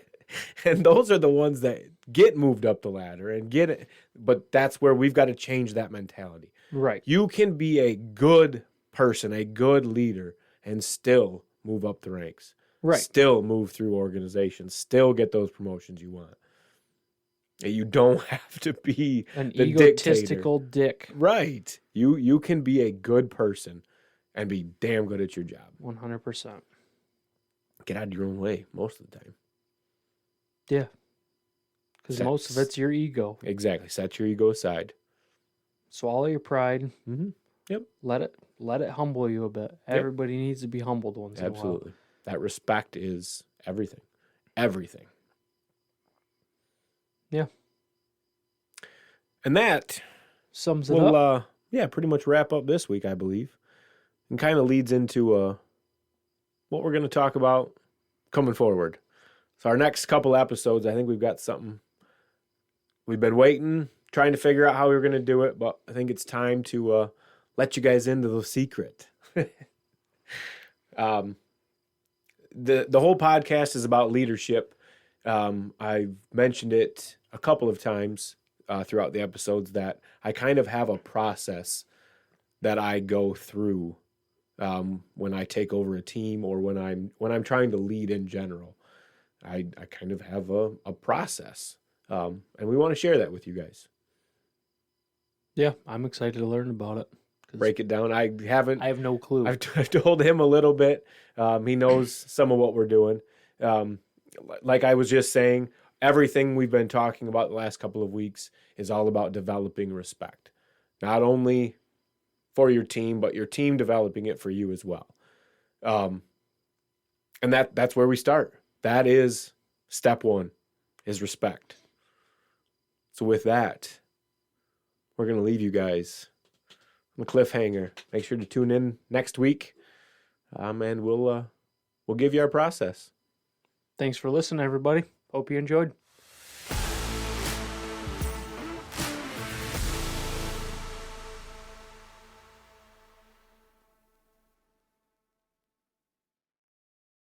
And those are the ones that get moved up the ladder and get it. But that's where we've got to change that mentality. Right. You can be a good person, a good leader, and still move up the ranks. Right. Still move through organizations. Still get those promotions you want. You don't have to be an the egotistical dick. Right. You can be a good person and be damn good at your job. 100%. Get out of your own way most of the time. Yeah. Because most of it's your ego. Exactly. Set your ego aside. Swallow your pride. Mm-hmm. Yep. Let it humble you a bit. Yep. Everybody needs to be humbled once in a while. Absolutely. That respect is everything. Everything. Yeah. And that sums it up. Pretty much wrap up this week, I believe. And kind of leads into what we're going to talk about coming forward. So our next couple episodes, I think we've got something. We've been waiting, trying to figure out how we were going to do it, but I think it's time to let you guys into the secret. The whole podcast is about leadership. I've mentioned it a couple of times throughout the episodes that I kind of have a process that I go through when I take over a team or when I'm trying to lead in general. I kind of have a process, and we want to share that with you guys. Yeah, I'm excited to learn about it. Break it down. I have no clue. I've told him a little bit. He knows some of what we're doing. Like I was just saying, everything we've been talking about the last couple of weeks is all about developing respect. Not only for your team, but your team developing it for you as well. And that's where we start. That is step one, is respect. So with that, we're going to leave you guys on a cliffhanger. Make sure to tune in next week, and we'll give you our process. Thanks for listening, everybody. Hope you enjoyed.